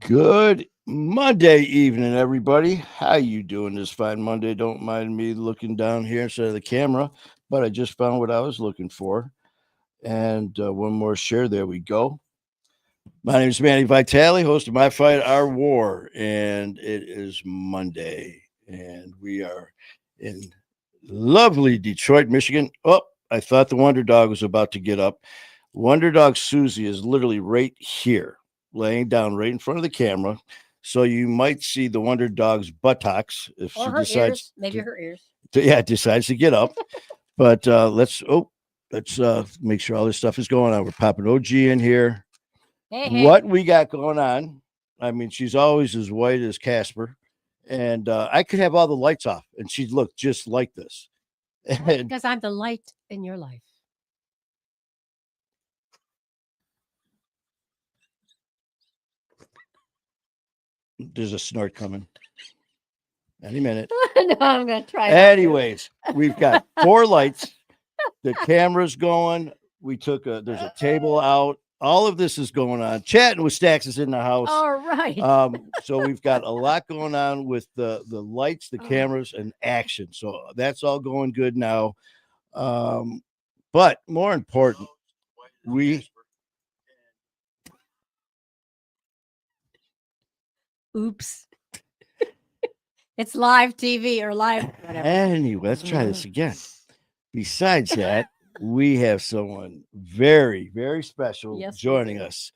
Good Monday evening, everybody. How you doing this fine Monday? Don't mind me looking down here instead of the camera, but I just found what I was looking for. And one more share. There we go. My name is Manny Vitale, host of My Fight, Our War, and it is Monday, and we are in lovely Detroit, Michigan. Oh, I thought the Wonder Dog was about to get up. Wonder Dog Susie is literally right here, laying down right in front of the camera. So you might see the Wonder Dog's buttocks if Or she her decides ears, maybe her ears. yeah, decides to get up. But let's make sure all this stuff is going on. We're popping OG in here. Hey, hey. What we got going on? I mean, she's always as white as Casper, and I could have all the lights off, and she'd look just like this. And Because I'm the light in your life. there's a snort coming any minute. No, I'm going to try not to. Anyways, we've got four lights. The camera's going. We took there's a table out. All of this is going on. Chatting with Stacks is in the house. All right. So we've got a lot going on with the lights, the cameras, and action. So that's all going good now. But more important, we Oops. It's live TV or live whatever. anyway. Let's try this again. Besides that, we have someone very, very special Yes, we joining do. us,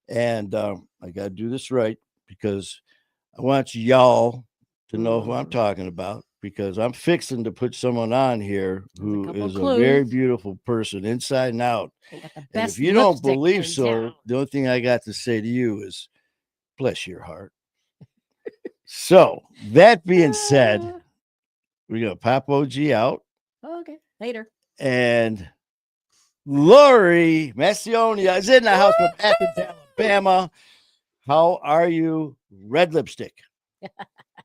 and I got to do this right because I want y'all to know who I'm talking about because I'm fixing to put someone on here There's a who couple is a clues. very beautiful person inside and out. They got the And if best you don't lipstick believe in so, town. the only thing I got to say to you is bless your heart. So, that being said, we're going to pop OG out Okay, later. and Lori Masonia is in the house from Athens, Alabama. How are you, Red Lipstick?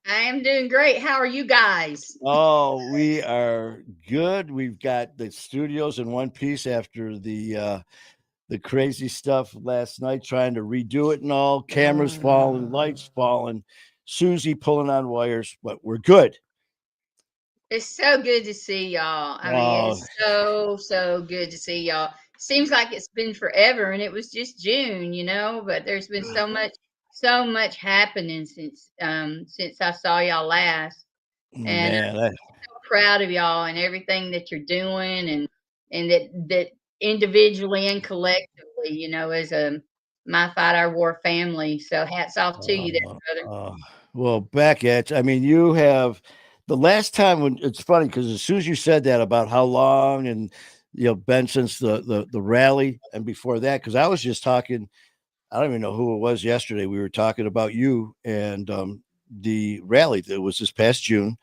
I am doing great. How are you guys? Oh, we are good. We've got the studios in one piece after the crazy stuff last night, trying to redo it and all. Cameras falling, lights falling, Susie pulling on wires, but we're good. It's so good to see y'all. I mean, Oh, it's so good to see y'all. Seems like it's been forever and it was just June, but there's been so much happening since I saw y'all last. And man, I, proud of y'all and everything that you're doing and that individually and collectively, as a my fight our war family. So hats off to you uh, there, brother. uh, well, back at you. I mean, you have the last time when it's funny because as soon as you said that about how long and been since the rally and before that, because I was just talking, I don't even know who it was yesterday. We were talking about you and the rally that was this past June.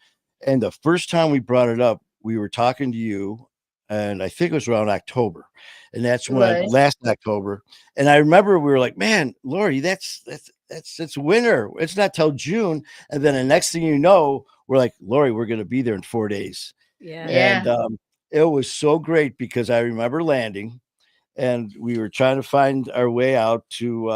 And the first time we brought it up, we were talking to you, and I think it was around October. And that's It when was. last October. And I remember we were like, man, Lori, it's winter. It's not till June. And then the next thing you know, we're like, Lori, we're going to be there in 4 days. Yeah. And Yeah. it was so great because I remember landing and we were trying to find our way out to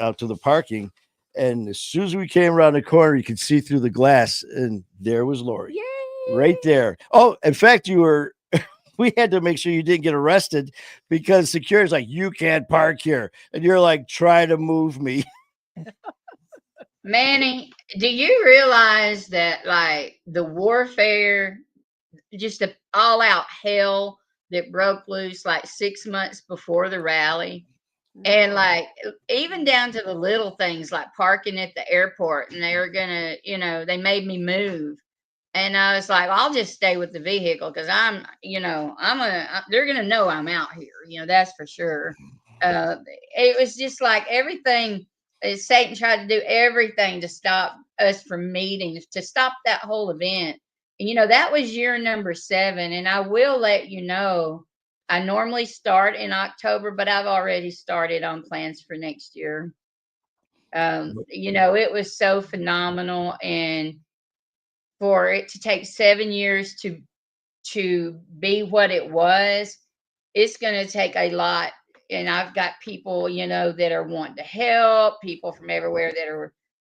out to the parking. And as soon as we came around the corner, you could see through the glass, and there was Lori, right Yay. there. Oh, in fact, you were. We had to make sure you didn't get arrested because security's like, you can't park here, and you're like, try to move me. Manny, do you realize that like the warfare, just the all out hell that broke loose like 6 months before the rally? And No. like even down to the little things like parking at the airport and they were gonna, they made me move. And I was like, I'll just stay with the vehicle because they're gonna know I'm out here, that's for sure. It was just like everything. Satan tried to do everything to stop us from meeting, to stop that whole event. And that was year number 7. And I will let you know, I normally start in October, but I've already started on plans for next year. It was so phenomenal, and for it to take 7 years to be what it was, it's going to take a lot. and I've got people, that are wanting to help, people from everywhere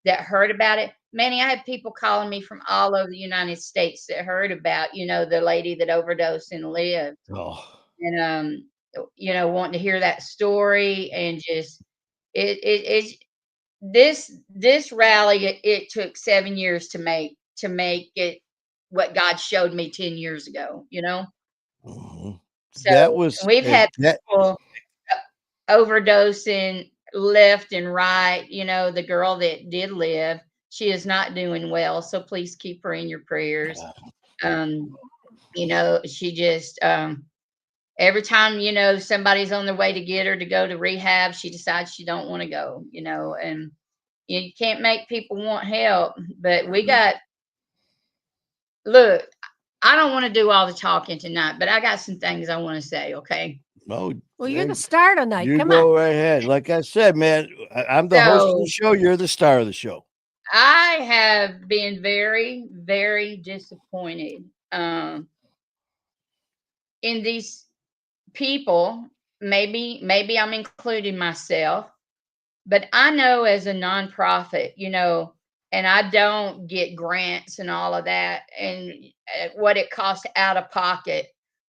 that heard about it. Manny, I had people calling me from all over the United States that heard about, the lady that overdosed and lived, Oh, and wanting to hear that story, and just it's this rally. It took 7 years to make it what God showed me 10 years ago. mhm. So That was we've had that. people overdosing left and right. The girl that did live, she is not doing well. So please keep her in your prayers. Um, she just every time, somebody's on their way to get her to go to rehab, she decides she don't want to go, and you can't make people want help. But we got look, I don't want to do all the talking tonight, but I got some things I want to say, okay? Oh, Well, you're the hey, star tonight. you Come go on. right ahead. Like I said, man, I'm the host of the So show. You're the star of the show. I have been very, very disappointed in these people. Maybe I'm including myself, but I know as a nonprofit, and I don't get grants and all of that, and what it costs out of pocket,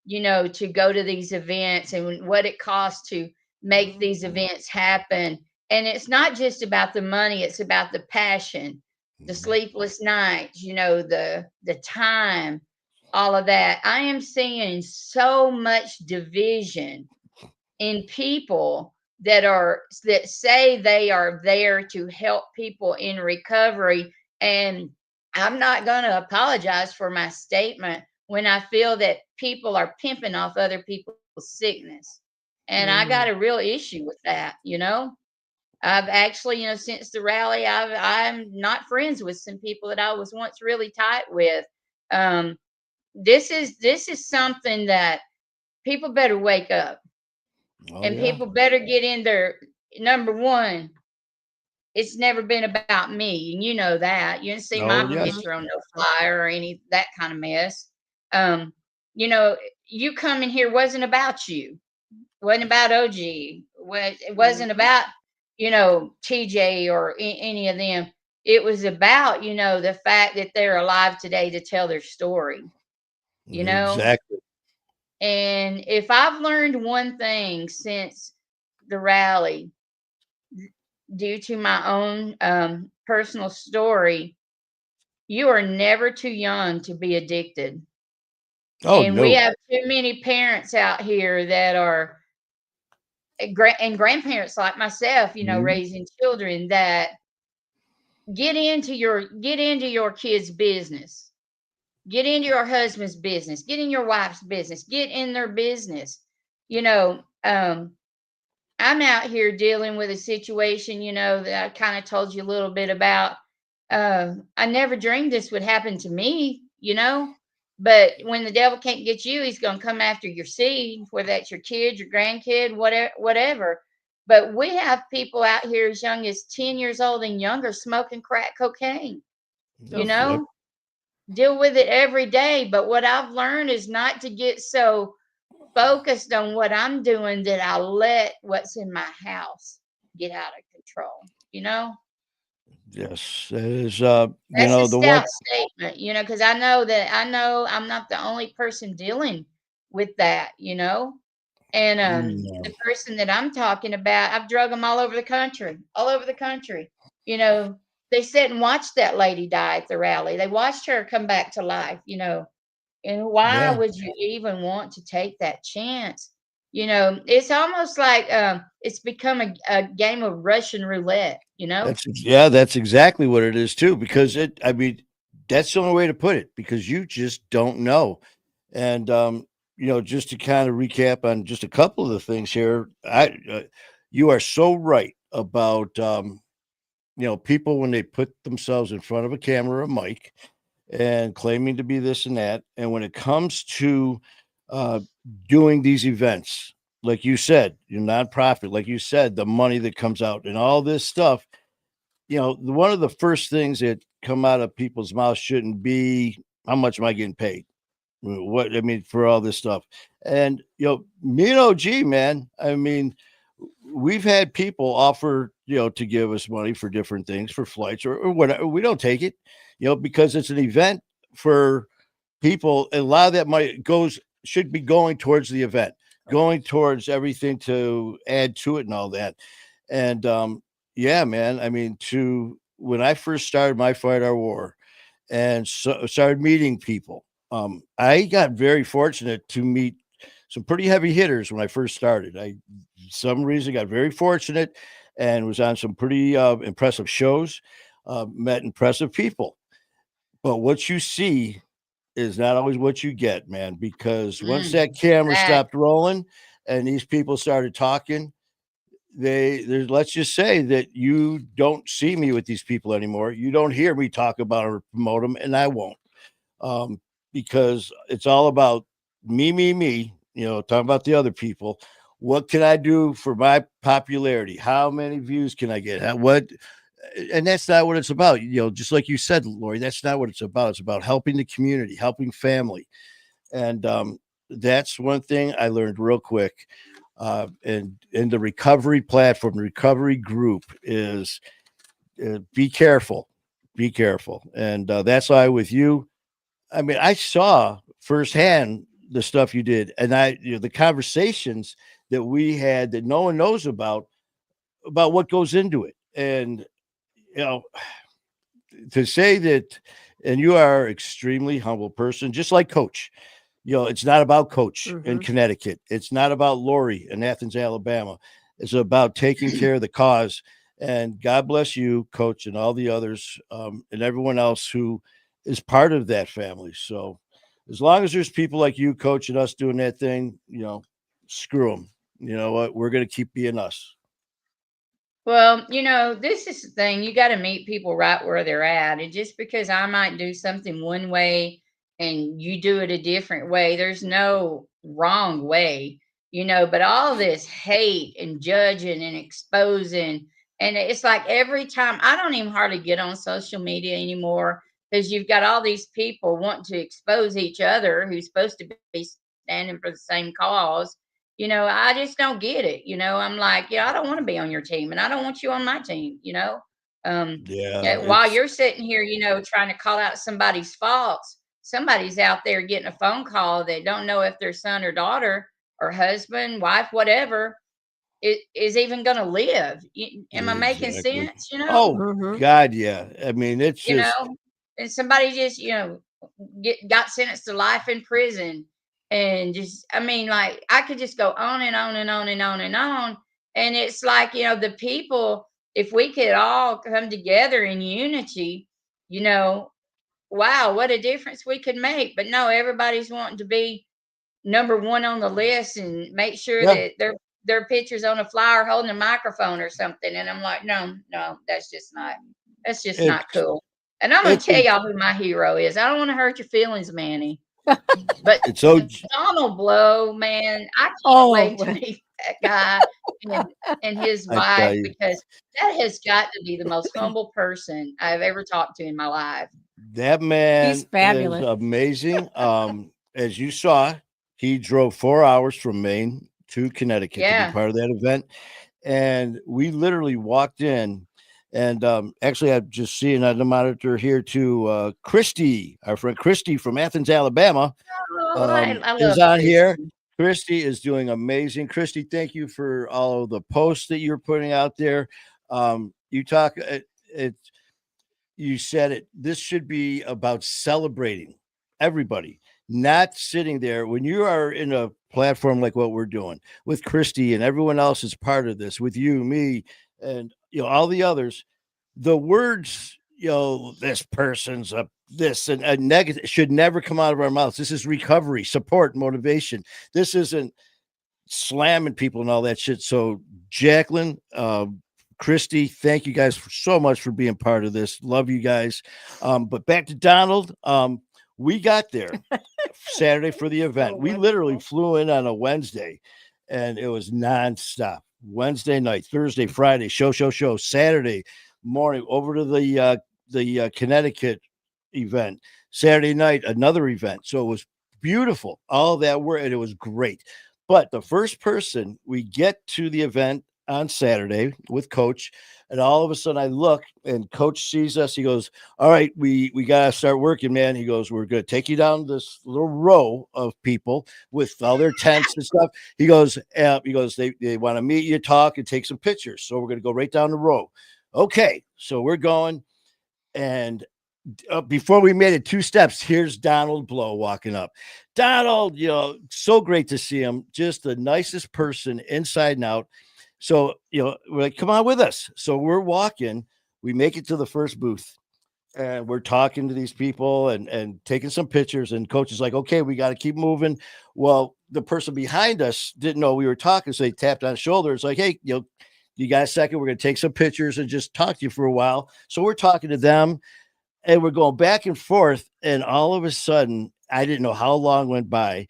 to go to these events, and what it costs to make these events happen. And it's not just about the money, it's about the passion, the Mhm. sleepless nights, the time, all of that. I am seeing so much division in people that say they are there to help people in recovery. And I'm not going to apologize for my statement when I feel that people are pimping off other people's sickness. And I got a real issue with that. I've actually, since the rally, I'm not friends with some people that I was once really tight with. um this is something that people better wake up, Oh and yeah. people better get in there. Number one, it's never been about me, and you know that. You didn't see Oh my yes. Mhm. picture on no flyer or any that kind of mess. Um, you know, you coming here wasn't about you. Wasn't about OG. It wasn't Mhm. about TJ or any of them. It was about the fact that they're alive today to tell their story. You know, Exactly. and if I've learned one thing since the rally, due to my own personal story, you are never too young to be addicted. Oh And we no. have too many parents out here that are and grandparents like myself, Mhm. raising children that get into your kids' business, get into your husband's business, get in your wife's business, get in their business. You know, I'm out here dealing with a situation, that I kind of told you a little bit about. I never dreamed this would happen to me. But when the devil can't get you, he's going to come after your seed, whether that's your kid, your grandkid, whatever. But we have people out here as young as 10 years old and younger smoking crack cocaine, you Oof. Yep. know, deal with it every day. But what I've learned is not to get so focused on what I'm doing that I let what's in my house get out of control. Yes. That is That's a the one. stout statement, because I know I'm not the only person dealing with that. And No. the person that I'm talking about, I've drug them all over the country, all over the country. You know, they sat and watched that lady die at the rally. They watched her come back to life. And why Yeah. would you even want to take that chance? It's almost like it's become a game of Russian roulette. That's exactly what it is too, because I mean, that's the only way to put it, because you just don't know. And just to kind of recap on just a couple of the things here, you are so right about people when they put themselves in front of a camera or a mic and claiming to be this and that. And when it comes to uh, doing these events, like you said, your nonprofit, like you said, the money that comes out and all this stuff, one of the first things that come out of people's mouths shouldn't be, how much am I getting paid? What I mean, for all this stuff. And me and OG, man, I mean, we've had people offer, to give us money for different things, for flights or whatever. We don't take it, because it's an event for people. A lot of that money should be going towards the event, going towards everything to add to it and all that. And yeah, man, I mean, when I first started my Fight Our War and started meeting people, I got very fortunate to meet some pretty heavy hitters when I first started. Some reason got very fortunate and was on some pretty impressive shows, met impressive people. But what you see is not always what you get, man, because once that camera That stopped rolling and these people started talking, let's just say that you don't see me with these people anymore. You don't hear me talk about or promote them, and I won't. Because it's all about me, talking about the other people. What can I do for my popularity? How many views can I get? And that's not what it's about. Just like you said, Lori, that's not what it's about. It's about helping the community, helping family. And that's one thing I learned real quick. And in the recovery platform, the recovery group is be careful, be careful. And that's why with you, I mean, I saw firsthand the stuff you did, and the conversations that we had that no one knows about what goes into it. And you know, to say that, and you are extremely humble person, just like Coach. It's not about Coach in Connecticut. It's not about Lori in Athens, Alabama. It's about taking care of the cause. And God bless you, Coach, and all the others, and everyone else who is part of that family. So as long as there's people like you, Coach, and us doing that thing, screw them. You know what? We're going to keep being us. Well, this is the thing. You got to meet people right where they're at. And just because I might do something one way and you do it a different way, there's no wrong way, but all this hate and judging and exposing. And it's like every time I don't even hardly get on social media anymore because you've got all these people wanting to expose each other who's supposed to be standing for the same cause. I just don't get it. I'm like, yeah, I don't want to be on your team and I don't want you on my team. Um, Yeah, yeah, while you're sitting here, trying to call out somebody's faults, somebody's out there getting a phone call that don't know if their son or daughter or husband, wife, whatever, is even going to live. Am I making exactly. sense? Oh God, yeah. I mean, it's you know, just and somebody just, got sentenced to life in prison. And just, I mean, like, I could just go on and on and on and on and on. And it's like, the people, if we could all come together in unity, you know, wow, what a difference we could make. But no, everybody's wanting to be number one on the list and make sure yeah. that their pictures on a flyer holding a microphone or something. And I'm like, no, no, that's just not It's cool. And I'm gonna it's tell y'all who my hero is. I don't want to hurt your feelings, Manny. But it's so Donald Blow, man, I can't Oh, wait to meet that guy and his I tell wife you. because that has got to be the most humble person I've ever talked to in my life. That man he's is fabulous. amazing. As you saw, he drove 4 hours from Maine to Connecticut to be Yeah. part of that event. And we literally walked in. And actually, I'm just seeing on the monitor here too. Christy, our friend Christy from Athens, Alabama, Oh, I is love on here. Christy. Christy is doing amazing. Christy, thank you for all of the posts that you're putting out there. You talk it you said it. This should be about celebrating everybody, not sitting there when you are in a platform like what we're doing with Christy and everyone else is part of this, with you, me, and all the others. The words, this person's a this and a negative should never come out of our mouths. This is recovery, support, motivation. This isn't slamming people and all that shit. So, Jacqueline, Christy, thank you guys so much for being part of this. Love you guys. But back to Donald. We got there Saturday for the event. We literally flew in on a Wednesday and it was nonstop. Wednesday night, Thursday, Friday, show. Saturday morning over to the Connecticut event. Saturday night, another event. So it was beautiful. All that work, and it was great. But the first person we get to the event on Saturday with Coach, and all of a sudden I look and Coach sees us. He goes, "All right, we gotta start working, man." He goes, "We're gonna take you down this little row of people with all their tents and stuff." He goes, they want to meet you, talk, and take some pictures. So we're gonna go right down the row. Okay, so we're going, and before we made it 2 steps, here's Donald Blow walking up. Donald, so great to see him. Just the nicest person inside and out. So, we're like, come on with us. So we're walking. We make it to the first booth and we're talking to these people and taking some pictures. And Coach is like, okay, we got to keep moving. Well, the person behind us didn't know we were talking. So they tapped on his shoulder. It's like, hey, you got a second? We're going to take some pictures and just talk to you for a while. So we're talking to them. And we're going back and forth, and all of a sudden, I didn't know how long went by.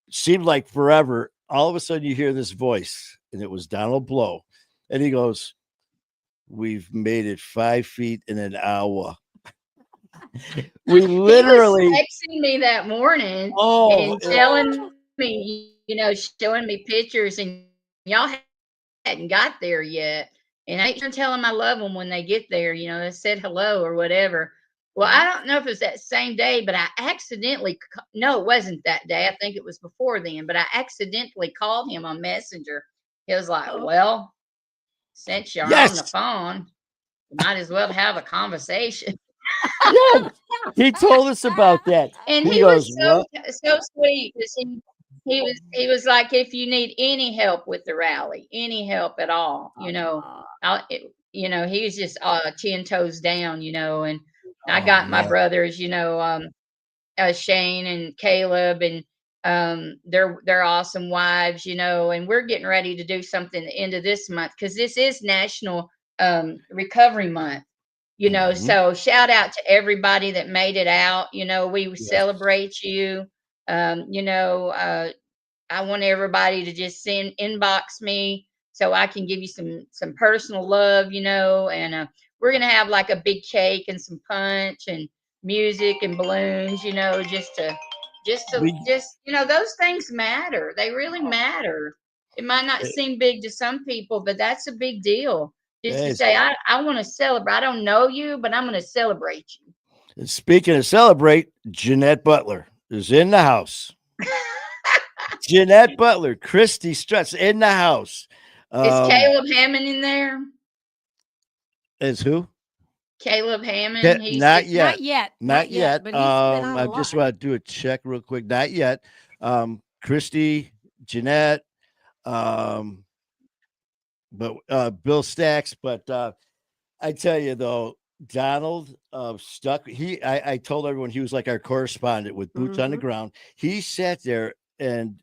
Seemed like forever. All of a sudden, you hear this voice, and it was Donald Blow. And he goes, "We've made it 5 feet in an hour." We literally. He was texting me that morning and telling me, showing me pictures, and y'all hadn't got there yet. And I ain't tell them I love them when they get there. They said hello or whatever. Well, I don't know if it was that same day, but I accidentally, no, it wasn't that day. I think it was before then, but I accidentally called him on Messenger. He was like, well, since you're on the phone, you might as well have a conversation. Yeah, he told us about that. And he was so sweet because he was like, if you need any help with the rally, any help at all, he was just 10 toes down, and I got my brothers, Shane and Caleb, and their awesome wives, and we're getting ready to do something at the end of this month because this is National Recovery Month. So shout out to everybody that made it out. We celebrate you. I want everybody to just inbox me so I can give you some personal love, and we're going to have like a big cake and some punch and music and balloons, those things matter. They really matter. It might not seem big to some people, but that's a big deal. Just to say, I want to celebrate. I don't know you, but I'm going to celebrate you. And speaking of celebrate, Jeanette Butler is in the house. Jeanette Butler, Christy Struts in the house. Is Caleb Hammond in there? Is who? Caleb Hammond. Not yet. Not yet. But I just want to do a check real quick. Not yet. Christy, Jeanette, but Bill Stacks. But I tell you though, Donald stuck. I told everyone he was like our correspondent with boots on the ground. He sat there and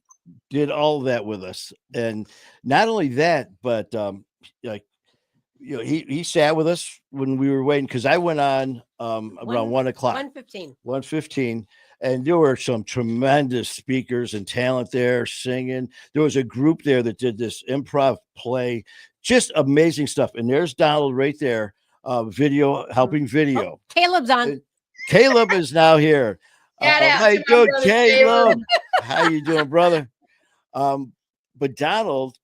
did all of that with us, and not only that, but he sat with us when we were waiting because I went on around 1 o'clock, 1:15, and there were some tremendous speakers and talent there singing. There was a group there that did this improv play, just amazing stuff. And there's Donald right there, helping video. Oh, Caleb's on. Caleb is now here. How you doing, Caleb? How you doing, brother? But Donald,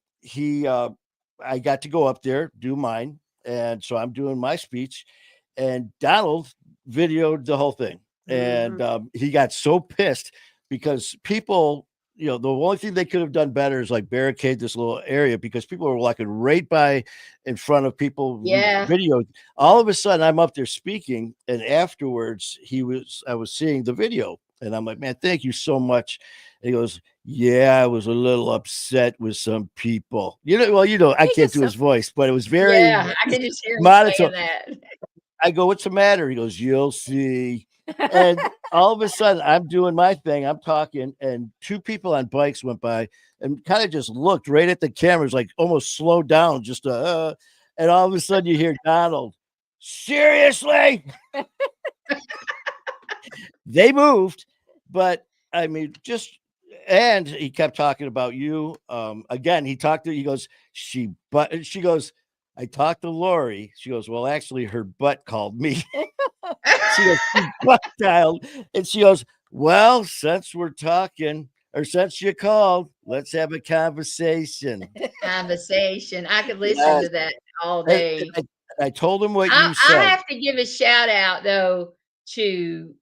I got to go up there, do mine. And so I'm doing my speech, and Donald videoed the whole thing. And he got so pissed because people, the only thing they could have done better is like barricade this little area because people were walking right by in front of people. Video. All of a sudden I'm up there speaking, and afterwards I was seeing the video, and I'm like, man, thank you so much. And he goes, yeah, I was a little upset with some people. I can't do his voice, but it was very I can just hear him saying that. I go, what's the matter? He goes, you'll see. And all of a sudden I'm doing my thing. I'm talking, and 2 people on bikes went by and kind of just looked right at the cameras, like almost slowed down, just and all of a sudden you hear Donald, seriously? They moved, but I mean, and he kept talking about you. Again, he goes, she goes, I talked to Lori. She goes, well, actually her butt called me. She goes, she butt dialed. And she goes, well, since we're talking, or since you called, let's have a conversation. Conversation. I could listen Yes. to that all And day. I told him what I, you I said. have to give a shout out though to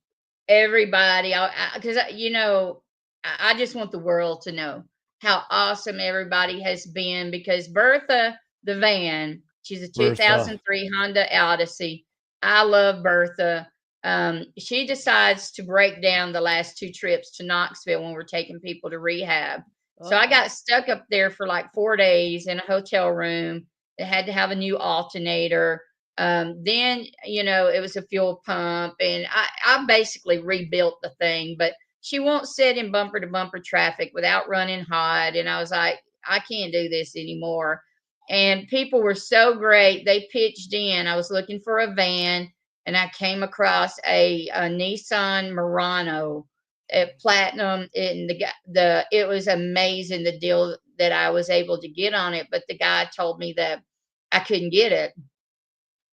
everybody, because I just want the world to know how awesome everybody has been. Because Bertha, the van, she's a Bertha. 2003 Honda Odyssey. I love Bertha. She decides to break down the last two trips to Knoxville when we're taking people to rehab. So I got stuck up there for like 4 days in a hotel room. They had to have a new alternator. Then, it was a fuel pump, and I basically rebuilt the thing, but she won't sit in bumper to bumper traffic without running hot. And I was like, I can't do this anymore. And people were so great. They pitched in. I was looking for a van, and I came across a Nissan Murano at Platinum, and it was amazing, the deal that I was able to get on it. But the guy told me that I couldn't get it.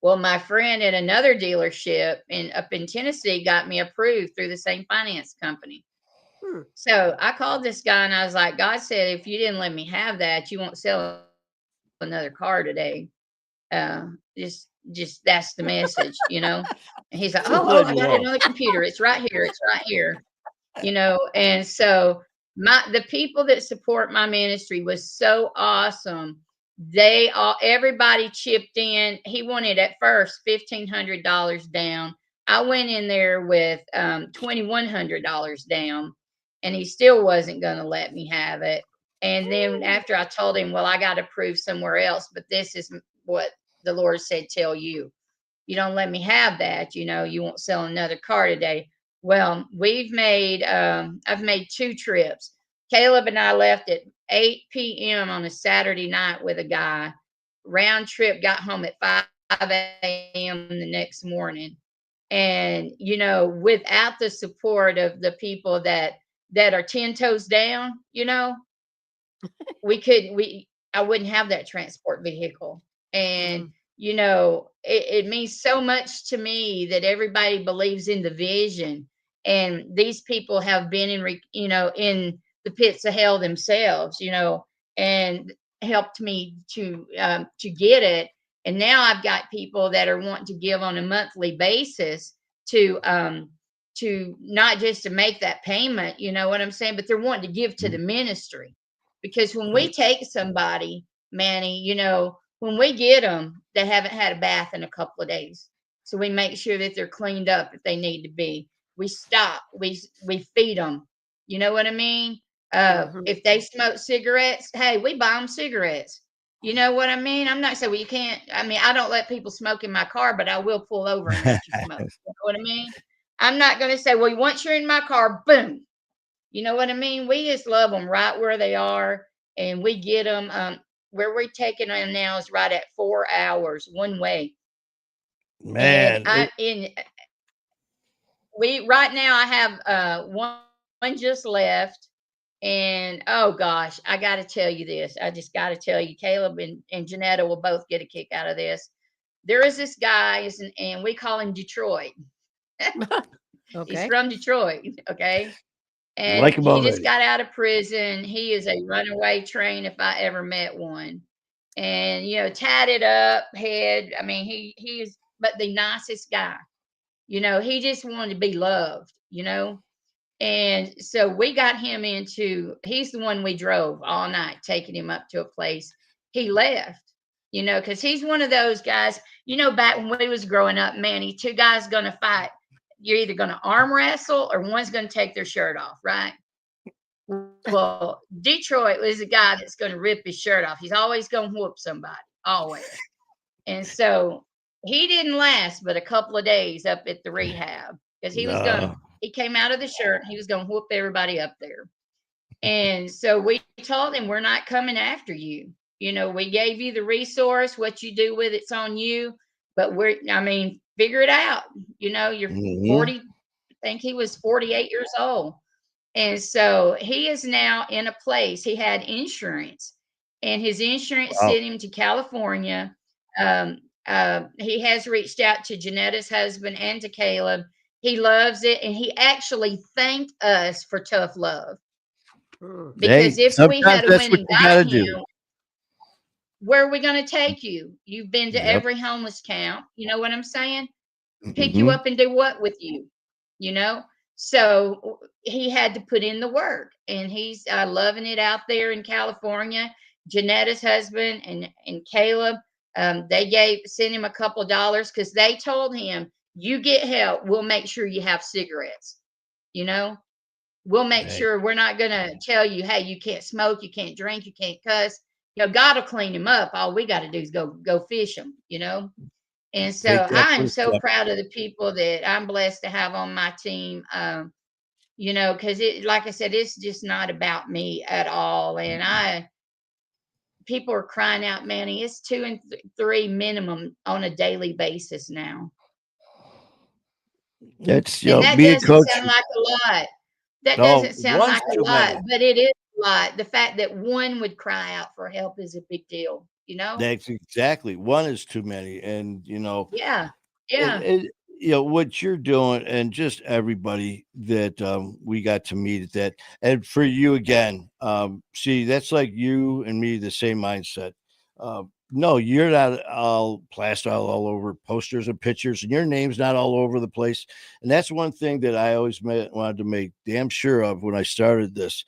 Well, my friend at another dealership up in Tennessee got me approved through the same finance company. Hmm. So I called this guy and I was like, God said, if you didn't let me have that, you won't sell another car today. Just that's the message. And he's like, So oh, let I you got it know. on the computer. It's right here. It's right here. And so the people that support my ministry was so awesome. Everybody chipped in. He wanted at first $1,500 down. I went in there with $2,100 down, and he still wasn't going to let me have it. And then after I told him, well, I got to prove somewhere else, but this is what the Lord said, tell you. You don't let me have that, you won't sell another car today. Well, I've made two trips. Caleb and I left at 8 p.m. on a Saturday night with a guy. Round trip, got home at 5 a.m. the next morning. And, without the support of the people that are 10 toes down, we couldn't we I wouldn't have that transport vehicle. And Mhm. it means so much to me that everybody believes in the vision, and these people have been in the pits of hell themselves, and helped me to get it. And now I've got people that are wanting to give on a monthly basis to not just to make that payment, you know what I'm saying, but they're wanting to give to the ministry. Because when we take somebody, Manny, when we get them, they haven't had a bath in a couple of days. So we make sure that they're cleaned up if they need to be. We stop. We feed them. You know what I mean? Mhm. If they smoke cigarettes, hey, we buy them cigarettes. You know what I mean? I'm not saying, well, you can't. I mean, I don't let people smoke in my car, but I will pull over and let you smoke. You know what I mean? I'm not going to say, well, once you're in my car, boom. You know what I mean? We just love them right where they are, and we get them. Where we're taking them now is right at 4 hours one way. And Man, we right now I have one just left. And oh gosh, I got to tell you this. I just got to tell you, Caleb and Janetta will both get a kick out of this. There is this guy, and we call him Detroit. He's Okay. from Detroit, okay? like And him he just already. got out of prison. He is a runaway train if I ever met one. And tatted up head. I mean, he is, but the nicest guy. He just wanted to be loved. And so we got him he's the one we drove all night, taking him up to a place. He left, because he's one of those guys, back when we was growing up, Manny, two guys gonna fight. You're either gonna arm wrestle or one's gonna take their shirt off, right? Well, Detroit was a guy that's going to rip his shirt off. He's always going to whoop somebody, always. And so he didn't last but a couple of days up at the rehab, because No. he came out of the shirt. He was going to whoop everybody up there. And so we told him, we're not coming after you. We gave you the resource. What you do with it's on you. But figure it out. You're Mhm. 40, I think he was 48 years old. And so he is now in a place. He had insurance, and his insurance Wow. sent him to California. He has reached out to Janetta's husband and to Caleb. He loves it, and he actually thanked us for tough love. Because Hey, if we sometimes had a that's went what and you got got to do. him, where are we going to take you? You've been to Yep. every homeless camp. You know what I'm saying? Pick you Hmm. up and do what with you? You know? So he had to put in the work, and he's loving it out there in California. Janetta's husband and Caleb, they sent him a couple of dollars because they told him, "You get help, we'll make sure you have cigarettes." You know, we'll make Hey, sure we're not going to tell you, "Hey, you can't smoke, you can't drink, you can't cuss." You know, God will clean him up. All we got to do is go fish him. You know. And take so that I am first so step. proud of the people that I'm blessed to have on my team. You know, because like I said, it's just not about me at all. And people are crying out, Manny, it's two and three minimum on a daily basis now. It's, And that being doesn't coach. sound like a lot. That No, doesn't sound one's like a too lot, many. but it is a lot. The fact that one would cry out for help is a big deal, you know? That's exactly, one is too many. And, Yeah. it, Yeah. it, what you're doing, and just everybody that we got to meet at that, and for you again, see, that's like you and me, the same mindset. No, you're not all plastered all over posters and pictures, and your name's not all over the place. And that's one thing that I always wanted to make damn sure of when I started this.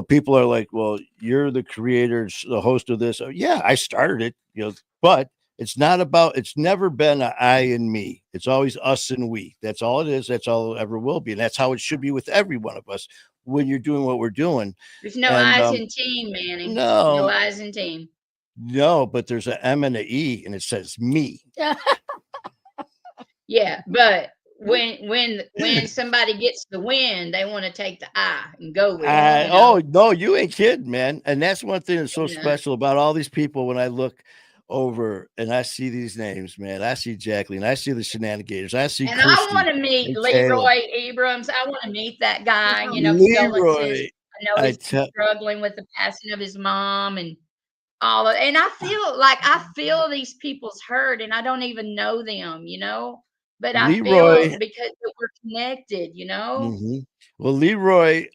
People are like, well, you're the creator, the host of this. Oh, yeah, I started it, but it's never been a I and me. It's always us and we. That's all it is. That's all it ever will be. And that's how it should be with every one of us when you're doing what we're doing. There's no And eyes in team, Manny. No no, eyes in team. no, but there's an M and an E, and it says me. Yeah, but when somebody gets the win, they want to take the I and go with it, you know. Oh no, you ain't kidding, man. And that's one thing that's so And, special about all these people. When I look over and I see these names, man, I see Jacqueline, I see the Shenanigans, I see and I want Christy to meet and Caleb. Leroy Abrams. I want to meet that guy. You know, condolences. Leroy. I know I he's been tell struggling with the passing of his mom and all of. And I feel these people's hurt, and I don't even know them. You know, but I feel Leroy. because we're connected. You know. Mhm. Well, Leroy,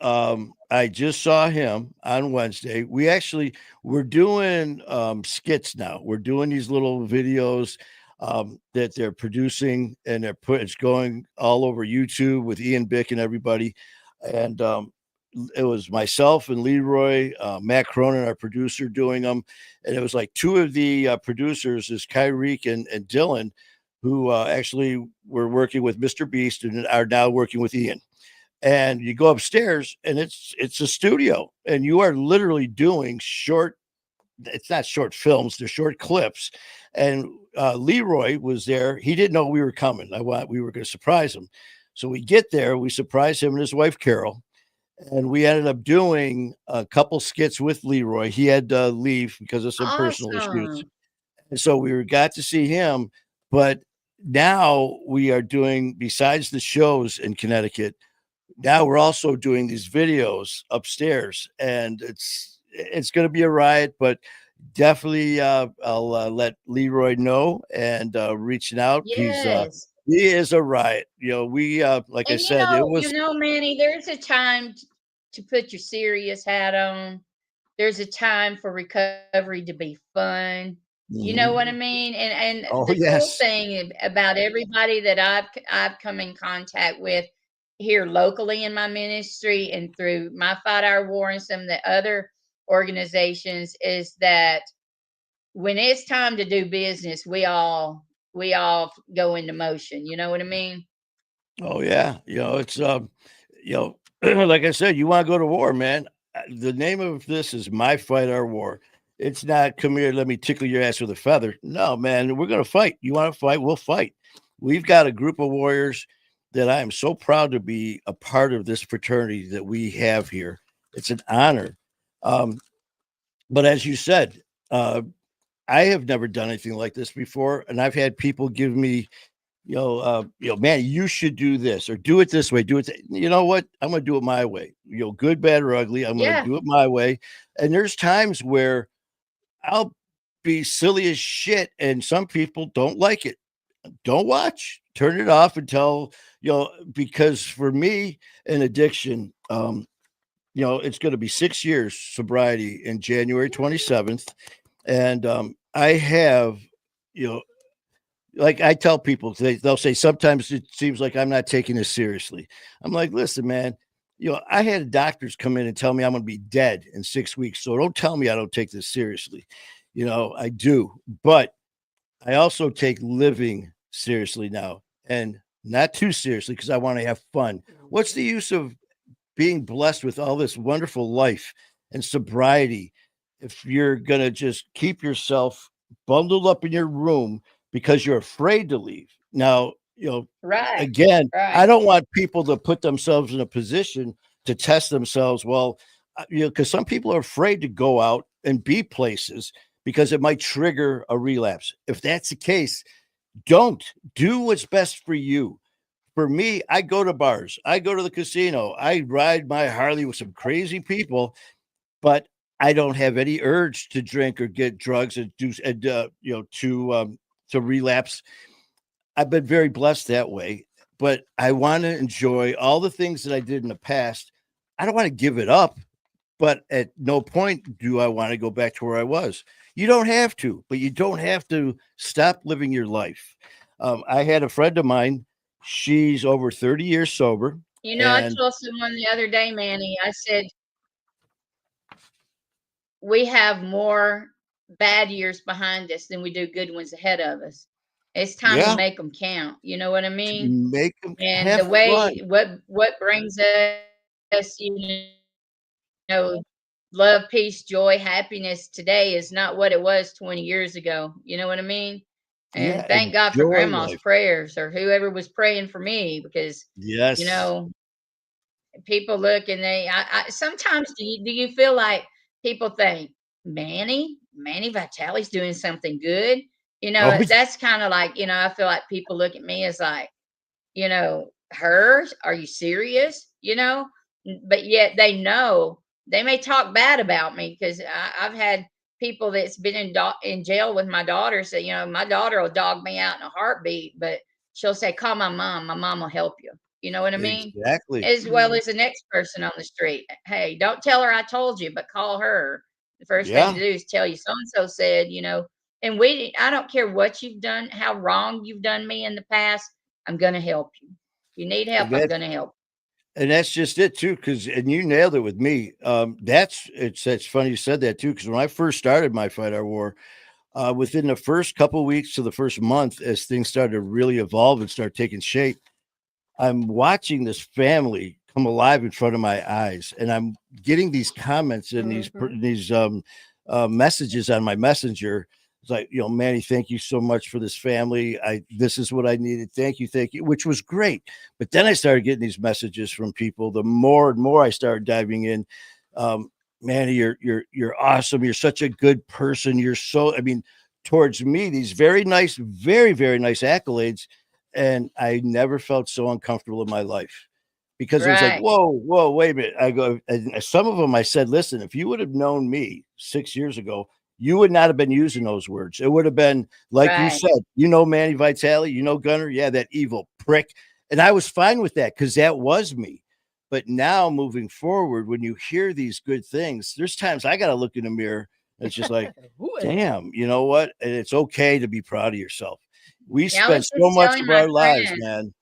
I just saw him on Wednesday. We're doing skits now. We're doing these little videos that they're producing, and it's going all over YouTube with Ian Bick and everybody. And it was myself and Leroy, Matt Cronin, our producer, doing them. And it was like two of the producers is Kyrie and Dylan, who actually were working with Mr. Beast and are now working with Ian. And you go upstairs and it's a studio, and you are literally doing short, it's not short films, they're short clips. And Leroy was there. He didn't know we were coming. We were going to surprise him. So we get there, we surprise him and his wife Carol, and we ended up doing a couple skits with Leroy. He had to leave because of some personal issues, Awesome. and so got to see him. But now we are doing, besides the shows in Connecticut, now we're also doing these videos upstairs, and it's going to be a riot. But definitely, I'll let Leroy know, and reaching out. Yes. He is a riot. We like I And said, it was. Manny, there's a time to put your serious hat on. There's a time for recovery to be fun. You know what I Mhm. mean? And Oh the cool yes. thing about everybody that I've come in contact with here locally in my ministry and through my 5 Hour War and some of the other organizations is that when it's time to do business, we all go into motion. You know what I mean? Oh yeah. It's like I said, you want to go to war, man. The name of this is My Fight Our War. It's not come here, let me tickle your ass with a feather. No, man, we're gonna fight. You want to fight? We'll fight. We've got a group of warriors that I am so proud to be a part of this fraternity that we have here. It's an honor. Um, but as you said, I have never done anything like this before, and I've had people give me, man, you should do this or do it this way. Do it. You know what? I'm going to do it my way. Good, bad, or ugly. I'm going to Yeah. do it my way. And there's times where I'll be silly as shit, and some people don't like it. Don't watch. Turn it off until because for me, an addiction. it's going to be 6 years sobriety in January 27th. And I have, you know, like I tell people, they'll say sometimes it seems like I'm not taking this seriously. I'm like, listen, man, I had doctors come in and tell me I'm going to be dead in 6 weeks. So don't tell me I don't take this seriously. I do, but I also take living seriously now, and not too seriously because I want to have fun. What's the use of being blessed with all this wonderful life and sobriety if you're going to just keep yourself bundled up in your room because you're afraid to leave? Now, Right. again, I Right. don't want people to put themselves in a position to test themselves. Well, because some people are afraid to go out and be places because it might trigger a relapse. If that's the case, don't do what's best for you. For me, I go to bars, I go to the casino, I ride my Harley with some crazy people, but I don't have any urge to drink or get drugs and do and to relapse. I've been very blessed that way, but I want to enjoy all the things that I did in the past. I don't want to give it up, but at no point do I want to go back to where I was. You don't have to, but you don't have to stop living your life. I had a friend of mine. She's over 30 years sober. I And told someone the other day, Manny, I said, we have more bad years behind us than we do good ones ahead of us. It's time to yeah, make them count. You know what I mean? make them And have the way fun. what brings us, know, love, peace, joy, happiness today is not what it was 20 years ago. You know what I mean? Yeah, And thank God for enjoy grandma's life. prayers or whoever was praying for me because, you Yes. know, people look and I sometimes do you feel like people think Manny Vitale's doing something good? Oh, That's kind of like, I feel like people look at me as like, her? Are you serious? But yet they know they may talk bad about me because I've had people that's been in jail with my daughter say, my daughter will dog me out in a heartbeat, but she'll say, call my mom. My mom will help you. You know what I mean? exactly. As well as the next person on the street. Hey, don't tell her I told you, but call her. The first thing Yeah. to do is tell you so and so said. And I don't care what you've done, how wrong you've done me in the past. I'm going to help you. If you need help, And I'm that going to help. And that's just it too, because and you nailed it with me. That's funny you said that too, because when I first started my Fight Our War, within the first couple weeks to the first month, as things started to really evolve and start taking shape, I'm watching this family come alive in front of my eyes, and I'm getting these comments and these messages on my messenger. It's like, Manny, thank you so much for this family. This is what I needed. Thank you, which was great. But then I started getting these messages from people. The more and more I started diving in, Manny, you're awesome. You're such a good person. I mean, towards me, these very nice, very, very nice accolades, and I never felt so uncomfortable in my life because it was like, Right, whoa, wait a minute. I go, and some of them I said, listen, if you would have known me 6 years ago, you would not have been using those words. It would have been like you right. said, Manny Vitale, Gunner, yeah, that evil prick. And I was fine with that because that was me. But now moving forward, when you hear these good things, there's times I got to look in the mirror. And it's just like, damn, you know what? And it's okay to be proud of yourself. We Yeah, I spend was so just much telling of my our lives, friend. man.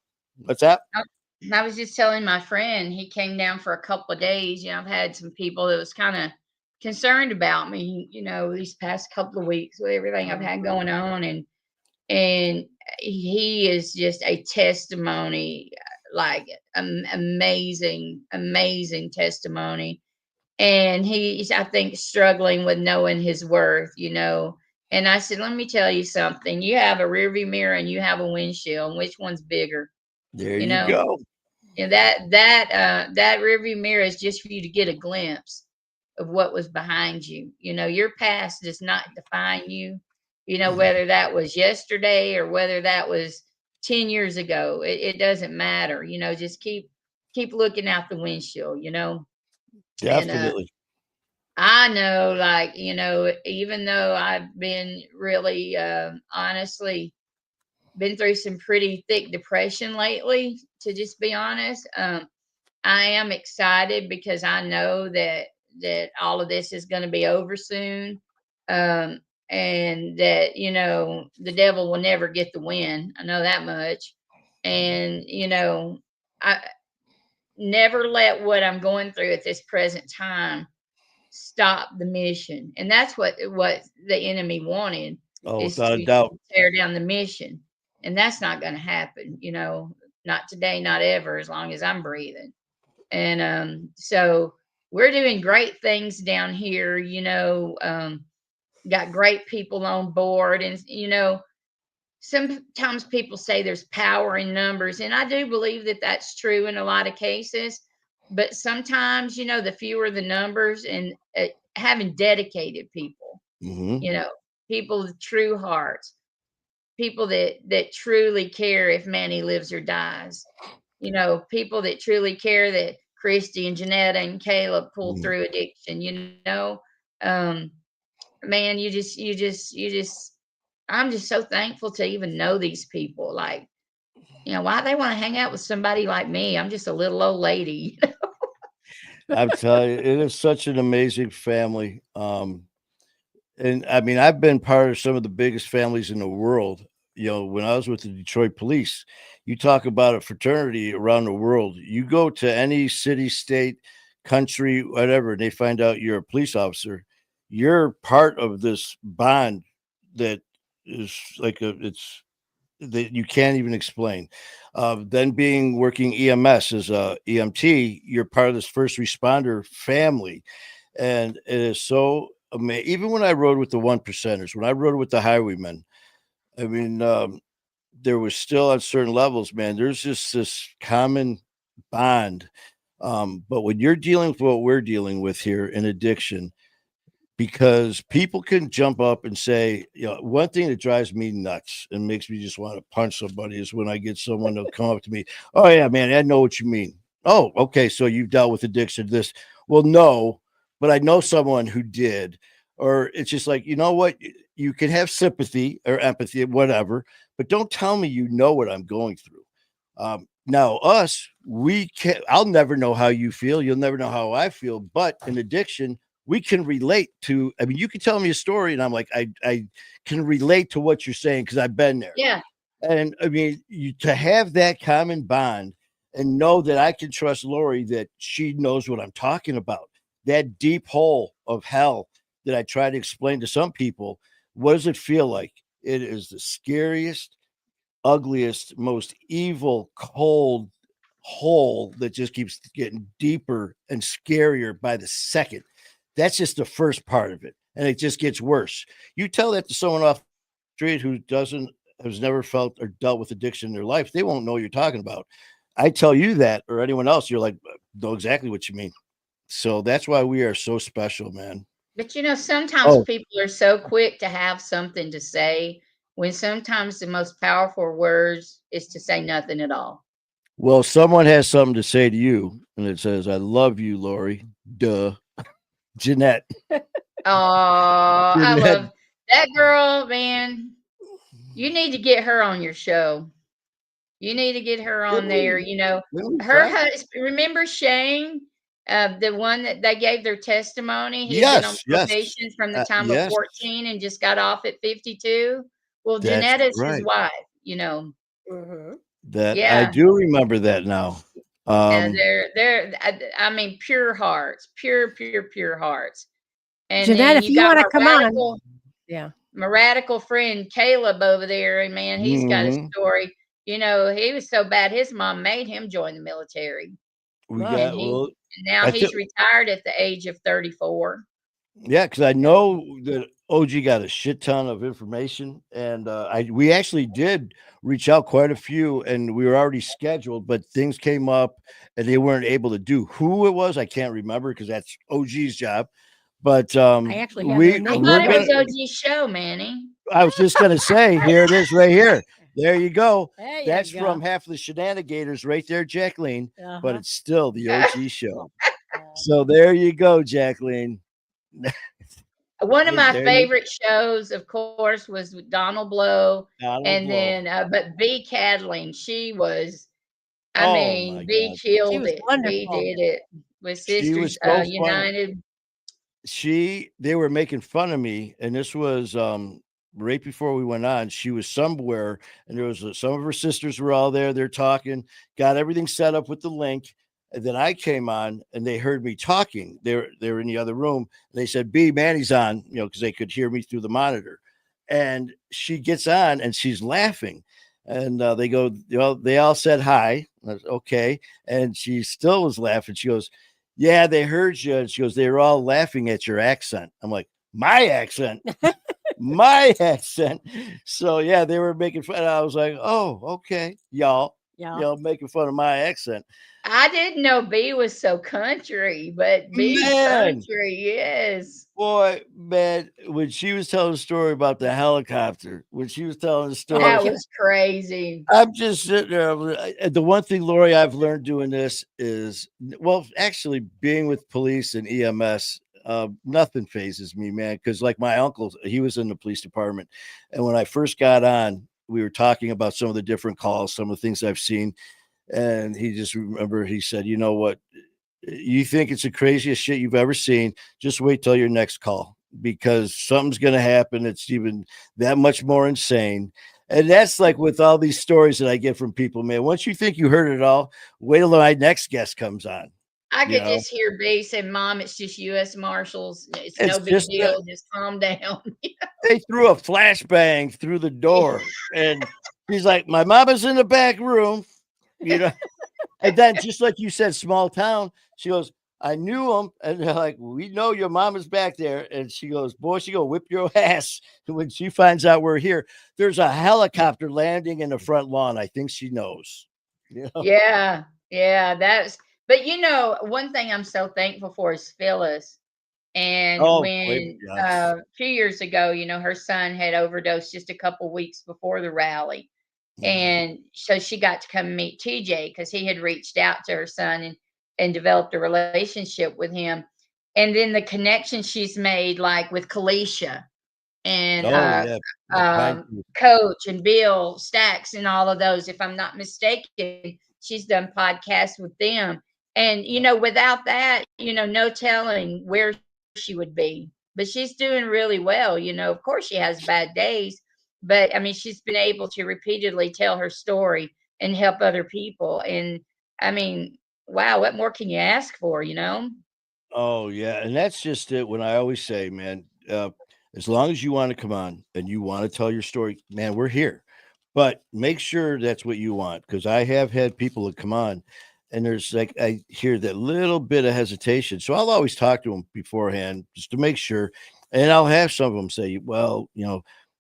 What's that? I, I was just telling my friend. He came down for a couple of days. I've had some people that was kind of concerned about me. These past couple of weeks with everything I've had going on, and he is just a testimony, like amazing, amazing testimony. And he's, I think, struggling with knowing his worth. And I said, let me tell you something. You have a rearview mirror and you have a windshield. Which one's bigger? There You you know, go. and that rearview mirror is just for you to get a glimpse of what was behind you. Your past does not define you. Whether that was yesterday or whether that was 10 years ago, it doesn't matter. Just keep looking out the windshield. And Definitely. I know, like, even though I've been really, honestly, been through some pretty thick depression lately, to just be honest. I am excited because I know that all of this is going to be over soon. Um, and that, the devil will never get the win. I know that much. And, I never let what I'm going through at this present time stop the mission. And that's what the enemy wanted, Oh, is without a to doubt. tear down the mission. And that's not going to happen, not today, not ever, as long as I'm breathing. And so we're doing great things down here, got great people on board. And, sometimes people say there's power in numbers. And I do believe that that's true in a lot of cases. But sometimes, the fewer the numbers, and having dedicated people, Hmm. you know, people with true hearts, people that truly care if Manny lives or dies. People that truly care that Christy and Janetta and Caleb pulled Hmm. through addiction. Um, man, you just. I'm just so thankful to even know these people. Like, why they want to hang out with somebody like me? I'm just a little old lady. I'm telling you, it is such an amazing family. And I mean, I've been part of some of the biggest families in the world. When I was with the Detroit police, you talk about a fraternity around the world. You go to any city, state, country, whatever, and they find out you're a police officer. You're part of this bond that is like it's that you can't even explain. Then being working EMS as a EMT, you're part of this first responder family, and it is so amazing. Even when I rode with the one percenters, when I rode with the highwaymen, I mean, there was still on certain levels, man. There's just this common bond. But when you're dealing with what we're dealing with here in addiction, because people can jump up and say, one thing that drives me nuts and makes me just want to punch somebody is when I get someone to come up to me. Oh, yeah, man, I know what you mean. Oh, okay. So you've dealt with addiction to this. Well, no, but I know someone who did. Or it's just like, you know what? You can have sympathy or empathy, whatever, but don't tell me you know what I'm going through. Now, we can't, I'll never know how you feel. You'll never know how I feel. But in addiction, we can relate to. I mean, you can tell me a story and I'm like, I can relate to what you're saying because I've been there. Yeah. And I mean, to have that common bond and know that I can trust Lori, that she knows what I'm talking about, that deep hole of hell that I try to explain to some people. What does it feel like? It is the scariest, ugliest, most evil, cold hole that just keeps getting deeper and scarier by the second. That's just the first part of it. And it just gets worse. You tell that to someone off the street who has never felt or dealt with addiction in their life, they won't know what you're talking about. I tell you that, or anyone else, you're like, know exactly what you mean. So that's why we are so special, man. But sometimes Oh, people are so quick to have something to say, when sometimes the most powerful words is to say nothing at all. well, someone has something to say to you, and it says, I love you, Lori. Duh. Jeanette. Oh, I Jeanette. love that girl, man. You need to get her on your show. You need to get her on there. Didn't we Her try? husband. Remember Shane, the one that they gave their testimony. He had been on Yes, yes. probation from the time of Yes, 14 and just got off at 52. Well, that's Janetta's his right. wife. Mhm. That I Yeah, do remember that now. yeah. Um, They're. I mean, pure hearts, pure hearts. And Jeanette, then if you you got wanna my come on. radical Yeah. my radical friend Caleb over there, and man, he's got a mhm. story. He was so bad his mom made him join the military, We Wow. and got well. now I think he's retired at the age of 34. yeah, because I know that OG got a shit ton of information, and we actually did reach out quite a few, and we were already scheduled, but things came up, and they weren't able to do. Who it was, I can't remember because that's OG's job. But I actually have their I name thought we're it here. gonna. was OG's show, Manny. I was just gonna say, here it is, right here. There you go. There you That's go. from half of the shenanigans right there, Jacqueline. But Uh-huh. it's still the OG show. So there you go, Jacqueline. One of my There you favorite shows, of course, was with Donald Blow, Donald and Blow. then but B. Cadling, she was. I Oh mean, my B God. She killed was it. B wonderful. did it with She Sisters was so funny. United. They were making fun of me, and this was right before we went on. She was somewhere, and there was some of her sisters were all there. They're talking, got everything set up with the link. And then I came on, and they heard me talking. They were in the other room. And they said, "B, Manny's on," because they could hear me through the monitor. And she gets on, and she's laughing. And they go, they all said hi. I was, okay, and she still was laughing. She goes, yeah, they heard you. And she goes, they were all laughing at your accent. I'm like, my accent, my accent. So yeah, they were making fun. I was like, oh, okay, Yeah. y'all making fun of my accent. I didn't know B was so country, but B's Man, country, yes. boy, man, when she was telling the story about the helicopter, when she was telling the Oh, story, That yeah. was crazy. I'm just sitting there. The one thing, Lori, I've learned doing this is, well, actually being with police and EMS, nothing phases me, man. Because like my uncle, he was in the police department, and when I first got on, we were talking about some of the different calls, some of the things I've seen, and he just remember he said, you know what, you think it's the craziest shit you've ever seen. Just wait till your next call because something's going to happen. It's even that much more insane. And that's like with all these stories that I get from people, man. Once you think you heard it all, wait till my next guest comes on. I You could know, just hear B say, Mom, it's just US Marshals. It's it's no big just that deal. Just calm down. they threw a flashbang through the door, and he's like, "My mama's in the back room." You know, and then, just like you said, small town, she goes, I knew him. And they're like, we know your mom is back there. And she goes, boy, she go whip your ass when she finds out we're here. There's a helicopter landing in the front lawn. I think she knows. You know? Yeah, yeah, but one thing I'm so thankful for is Phyllis. And Oh, boy, when yes. 2 years ago, her son had overdosed just a couple weeks before the rally. Mm. And so she got to come meet TJ because he had reached out to her son and developed a relationship with him. And then the connection she's made, like with Kalisha and Oh, yeah. The pine tree. Coach and Bill Stacks and all of those. If I'm not mistaken, she's done podcasts with them. And Yeah. without that, no telling where she would be. But she's doing really well. Of course she has bad days, but I mean she's been able to repeatedly tell her story and help other people. And I mean, wow, what more can you ask for? Oh, yeah, and that's just it. When I always say, man, as long as you want to come on and you want to tell your story, man, we're here. But make sure that's what you want, because I have had people that come on, and there's like I hear that little bit of hesitation. So I'll always talk to them beforehand just to make sure, and I'll have some of them say, "Well,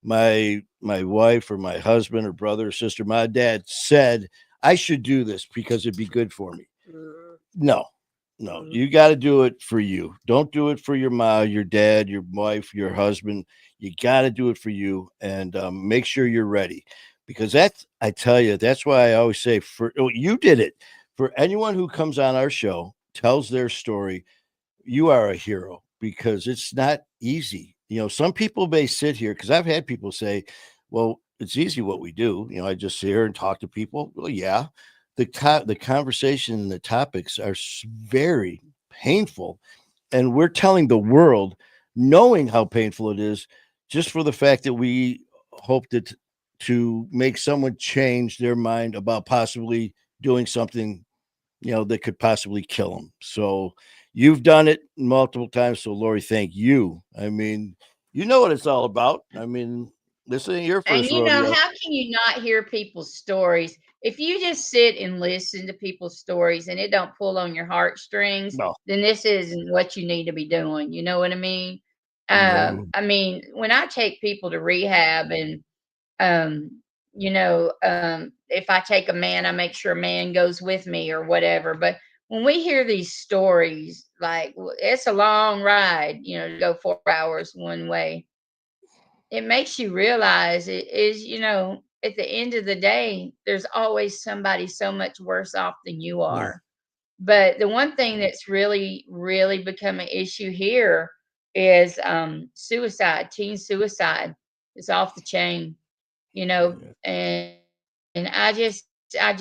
my wife or my husband or brother or sister, my dad said I should do this because it'd be good for me." Mm, No, no, mm. you got to do it for you. Don't do it for your mom, your dad, your wife, your husband. You got to do it for you, and make sure you're ready, because that's, I tell you, that's why I always say, you did it. For anyone who comes on our show, tells their story, you are a hero, because it's not easy. Some people may sit here, because I've had people say, well, it's easy what we do. I just sit here and talk to people. Well, yeah, the conversation and the topics are very painful, and we're telling the world, knowing how painful it is, just for the fact that we hope that to make someone change their mind about possibly doing something that could possibly kill them. So you've done it multiple times. So Lori, thank you. I mean, you know what it's all about. I mean, this ain't your And first rodeo. how can you not hear people's stories? If you just sit and listen to people's stories and it don't pull on your heartstrings, No, then this isn't what you need to be doing. You know what I mean? no. I mean, when I take people to rehab and if I take a man, I make sure a man goes with me or whatever. But when we hear these stories, like it's a long ride, to go 4 hours one way, it makes you realize it is, at the end of the day, there's always somebody so much worse off than you Yeah. are. But the one thing that's really, really become an issue here is suicide. Teen suicide is off the chain, Yeah. and I just can't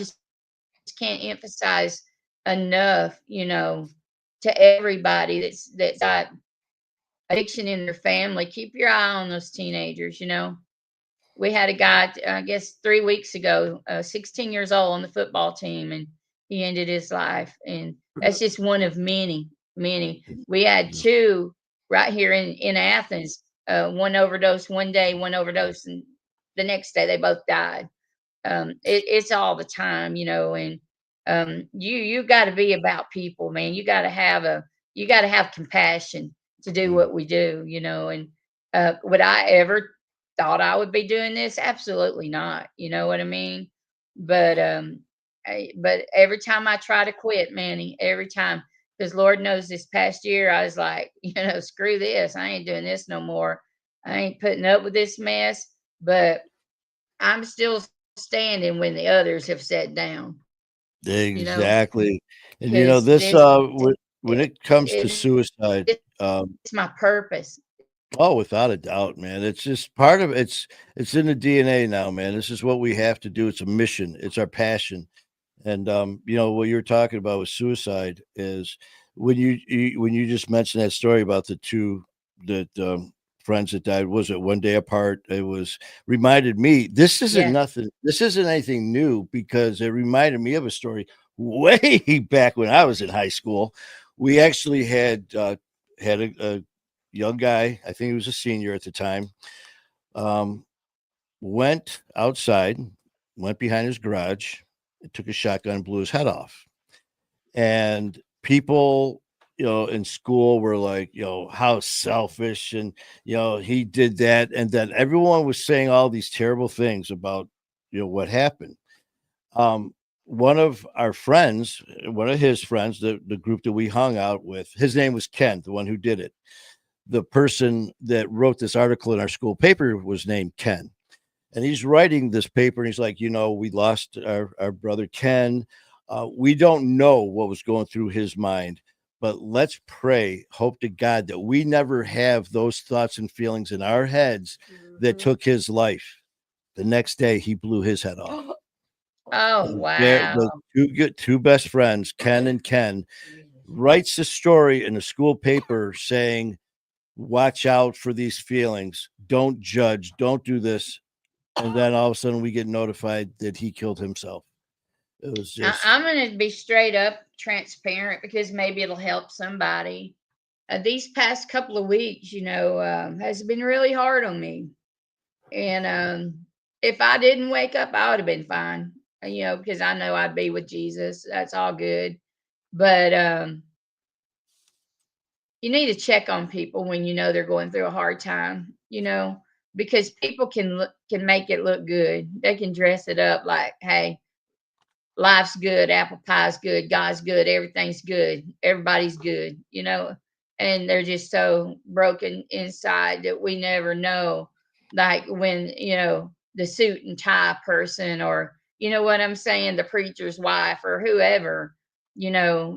can't emphasize enough, to everybody that's got addiction in their family. Keep your eye on those teenagers. We had a guy, I guess 3 weeks ago, 16 years old on the football team, and he ended his life. And that's just one of many, many. We had two right here in Athens. One overdose one day, one overdose, and the next day they both died. It's all the time, and you got to be about people, man. You got to have compassion to do what we do, and would I ever thought I would be doing this? Absolutely not. You know what I mean? But but every time I try to quit, Manny, every time, because Lord knows this past year I was like, screw this. I ain't doing this no more. I ain't putting up with this mess. But I'm still standing when the others have sat down, you know, Exactly. And because this this when it, it comes to it, suicide, it's my purpose. oh, without a doubt, man. It's just part of it's in the DNA now, man. This is what we have to do. It's a mission. It's our passion. And what you're talking about with suicide is when you just mentioned that story about the two that friends that died, was it one day apart? It was reminded me this isn't Yeah, nothing. This isn't anything new because it reminded me of a story way back when I was in high school. We actually had a young guy. I think he was a senior at the time. Um, went outside, went behind his garage, took a shotgun, blew his head off. And people, in school were like, how selfish. And, he did that. And then everyone was saying all these terrible things about, what happened. Um, one of our friends, one of his friends, the group that we hung out with, his name was Ken, the one who did it. The person that wrote this article in our school paper was named Ken, and he's writing this paper and he's like, we lost our brother Ken. We don't know what was going through his mind, but let's pray, hope to God that we never have those thoughts and feelings in our heads that took his life. The next day he blew his head off. Oh, And wow. the two best friends, Ken and Ken, writes a story in a school paper saying, watch out for these feelings, don't judge, don't do this. And then all of a sudden we get notified that he killed himself. It was just I'm going to be straight up transparent because maybe it'll help somebody. These past couple of weeks, has been really hard on me. And if I didn't wake up, I would have been fine, because I know I'd be with Jesus. That's all good. But you need to check on people when you know they're going through a hard time, because people can make it look good. They can dress it up like, hey, life's good, apple pie's good, God's good, everything's good, everybody's good, and they're just so broken inside that we never know. Like when, the suit and tie person, or you know what I'm saying, the preacher's wife or whoever, the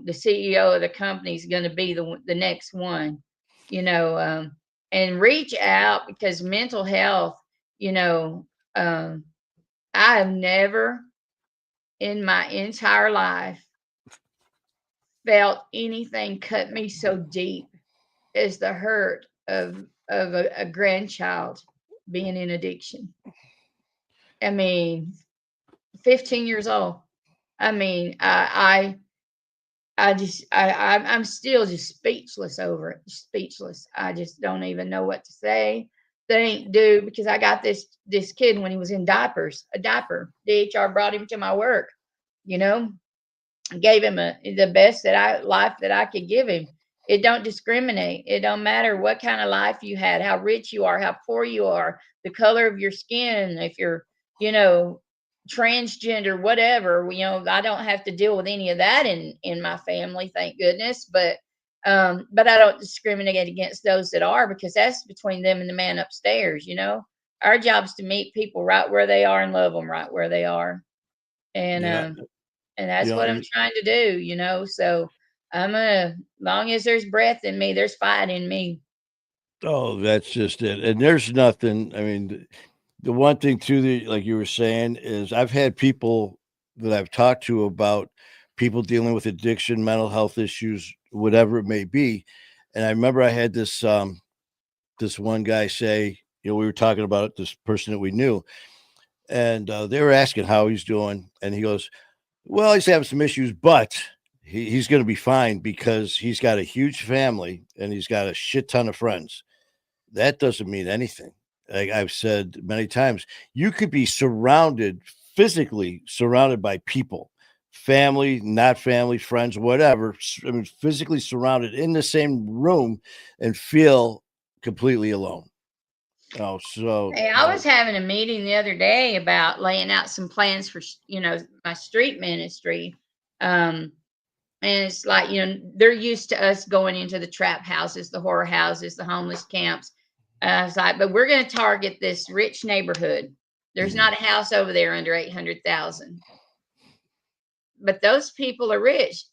CEO of the company is going to be the next one, you know, um, and reach out because mental health, you know, um, I have never in my entire life felt anything cut me so deep as the hurt of a grandchild being in addiction. I mean, 15 years old. I mean, I'm still just speechless over it. Speechless. I just don't even know what to say, think, do, because I got this kid when he was in diapers, a diaper. DHR brought him to my work, you know, gave him the best life that I could give him. It don't discriminate. It don't matter what kind of life you had, how rich you are, how poor you are, the color of your skin, if you're, you know, transgender, whatever. I don't have to deal with any of that in my family, thank goodness. But I don't discriminate against those that are, because that's between them and the man upstairs. Our job's to meet people right where they are and love them right where they are. And yeah, and that's you what know, I'm trying to do. So long as there's breath in me, there's fight in me. oh, that's just it. And there's nothing. I mean, the one thing too that, like you were saying, is I've had people that I've talked to about people dealing with addiction, mental health issues, whatever it may be. And I remember I had this one guy say, we were talking about this person that we knew, and they were asking how he's doing, and he goes, "Well, he's having some issues, but he's going to be fine because he's got a huge family and he's got a shit ton of friends." That doesn't mean anything. Like I've said many times, you could be physically surrounded by people, family, not family, friends, whatever. I mean, physically surrounded in the same room and feel completely alone. Oh, so Hey, I was having a meeting the other day about laying out some plans for, my street ministry. Um, and it's like, they're used to us going into the trap houses, the horror houses, the homeless camps. It's like, but we're going to target this rich neighborhood. There's not a house over there under 800,000, but those people are rich,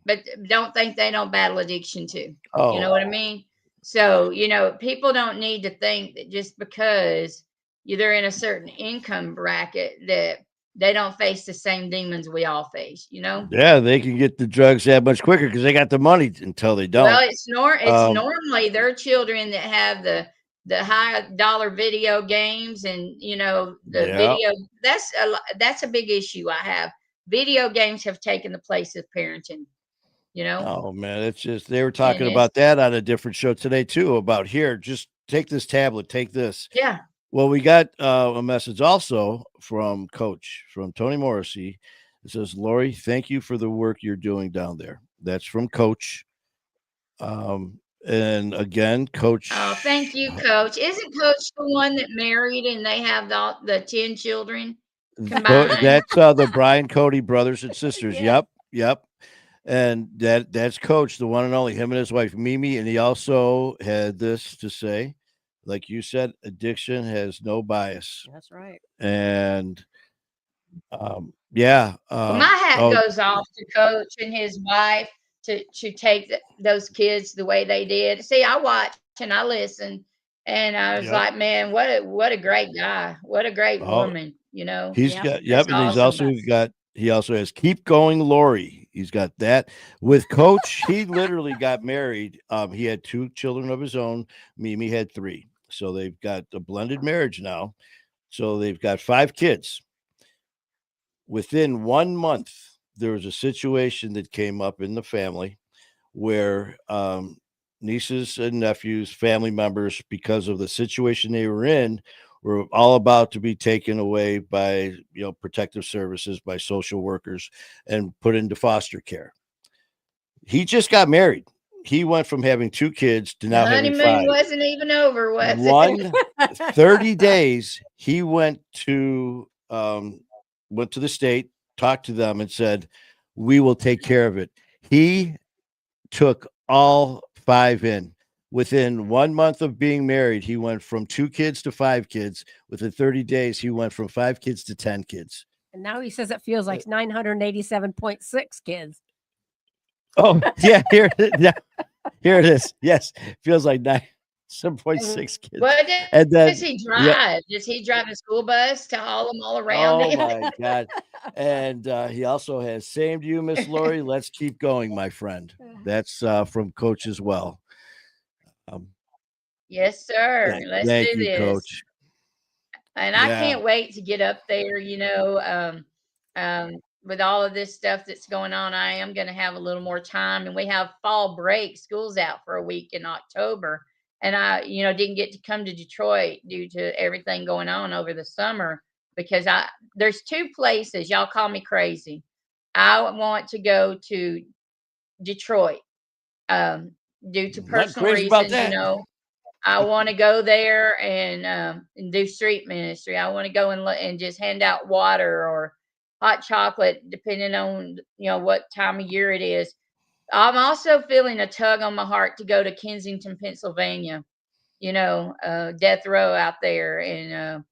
but don't think they don't battle addiction too. You know oh what I mean? So, people don't need to think that just because they're in a certain income bracket that they don't face the same demons we all face. yeah, they can get the drugs that much quicker because they got the money until they Well, don't. it's normally their children that have the high dollar video games, and the Yeah. video. That's a big issue I have. Video games have taken the place of parenting. You know, Oh man, it's just they were and talking it's about that on a different show today too. About here, just take this tablet, take this. yeah. Well, we got a message also from Coach from Tony Morrissey. It says, "Lori, thank you for the work you're doing down there." That's from Coach. And again, Oh, Coach. thank you, Coach. Isn't Coach the one that married and they have the 10 children combined? That's the Brian Cody brothers and sisters. Yeah. Yep, yep. And that's Coach, the one and only, him and his wife Mimi. And he also had this to say, like you said, addiction has no bias. That's right. And yeah. Well, my hat Oh, goes off to Coach and his wife to take those kids the way they did. See, I watch and I listen, and I was yep. like, man, what a great guy, what a great Oh, woman. he's Yep. got, That's yep. And awesome. he also has Keep Going Lori. He's got that with Coach. He literally got married. He had 2 children of his own. Mimi had 3. So they've got a blended marriage now. So they've got 5 kids. Within 1 month, there was a situation that came up in the family where nieces and nephews, family members, because of the situation they were in, were all about to be taken away by protective services, by social workers, and put into foster care. He just got married. He went from having 2 kids to The now having honeymoon 5. wasn't even over, was it? One 30 days, he went to the state, talked to them, and said, "We will take care of it." He took all 5 in. Within 1 month of being married, he went from 2 kids to 5 kids. Within 30 days, he went from 5 kids to 10 kids. And now he says it feels like 987.6 kids. Oh, yeah, here it is. Yes, feels like 7.6 kids. What And does then, he yeah, drive? Does he drive a school bus to haul them all around oh him? my God. And he also has "Same to you, Miss Lori. Let's keep going, my friend." That's from Coach as well. Um, Yes, sir. Let's Thank do you, this. Coach. And I Yeah. can't wait to get up there, with all of this stuff that's going on. I am going to have a little more time, and we have fall break. School's out for a week in October. And I, didn't get to come to Detroit due to everything going on over the summer because there's 2 places. Y'all call me crazy. I want to go to Detroit, um, due to Not personal crazy about reasons. that. I want to go there and do street ministry. I want to go and just hand out water or hot chocolate, depending on what time of year it is. I'm also feeling a tug on my heart to go to Kensington, Pennsylvania. Death row out there, and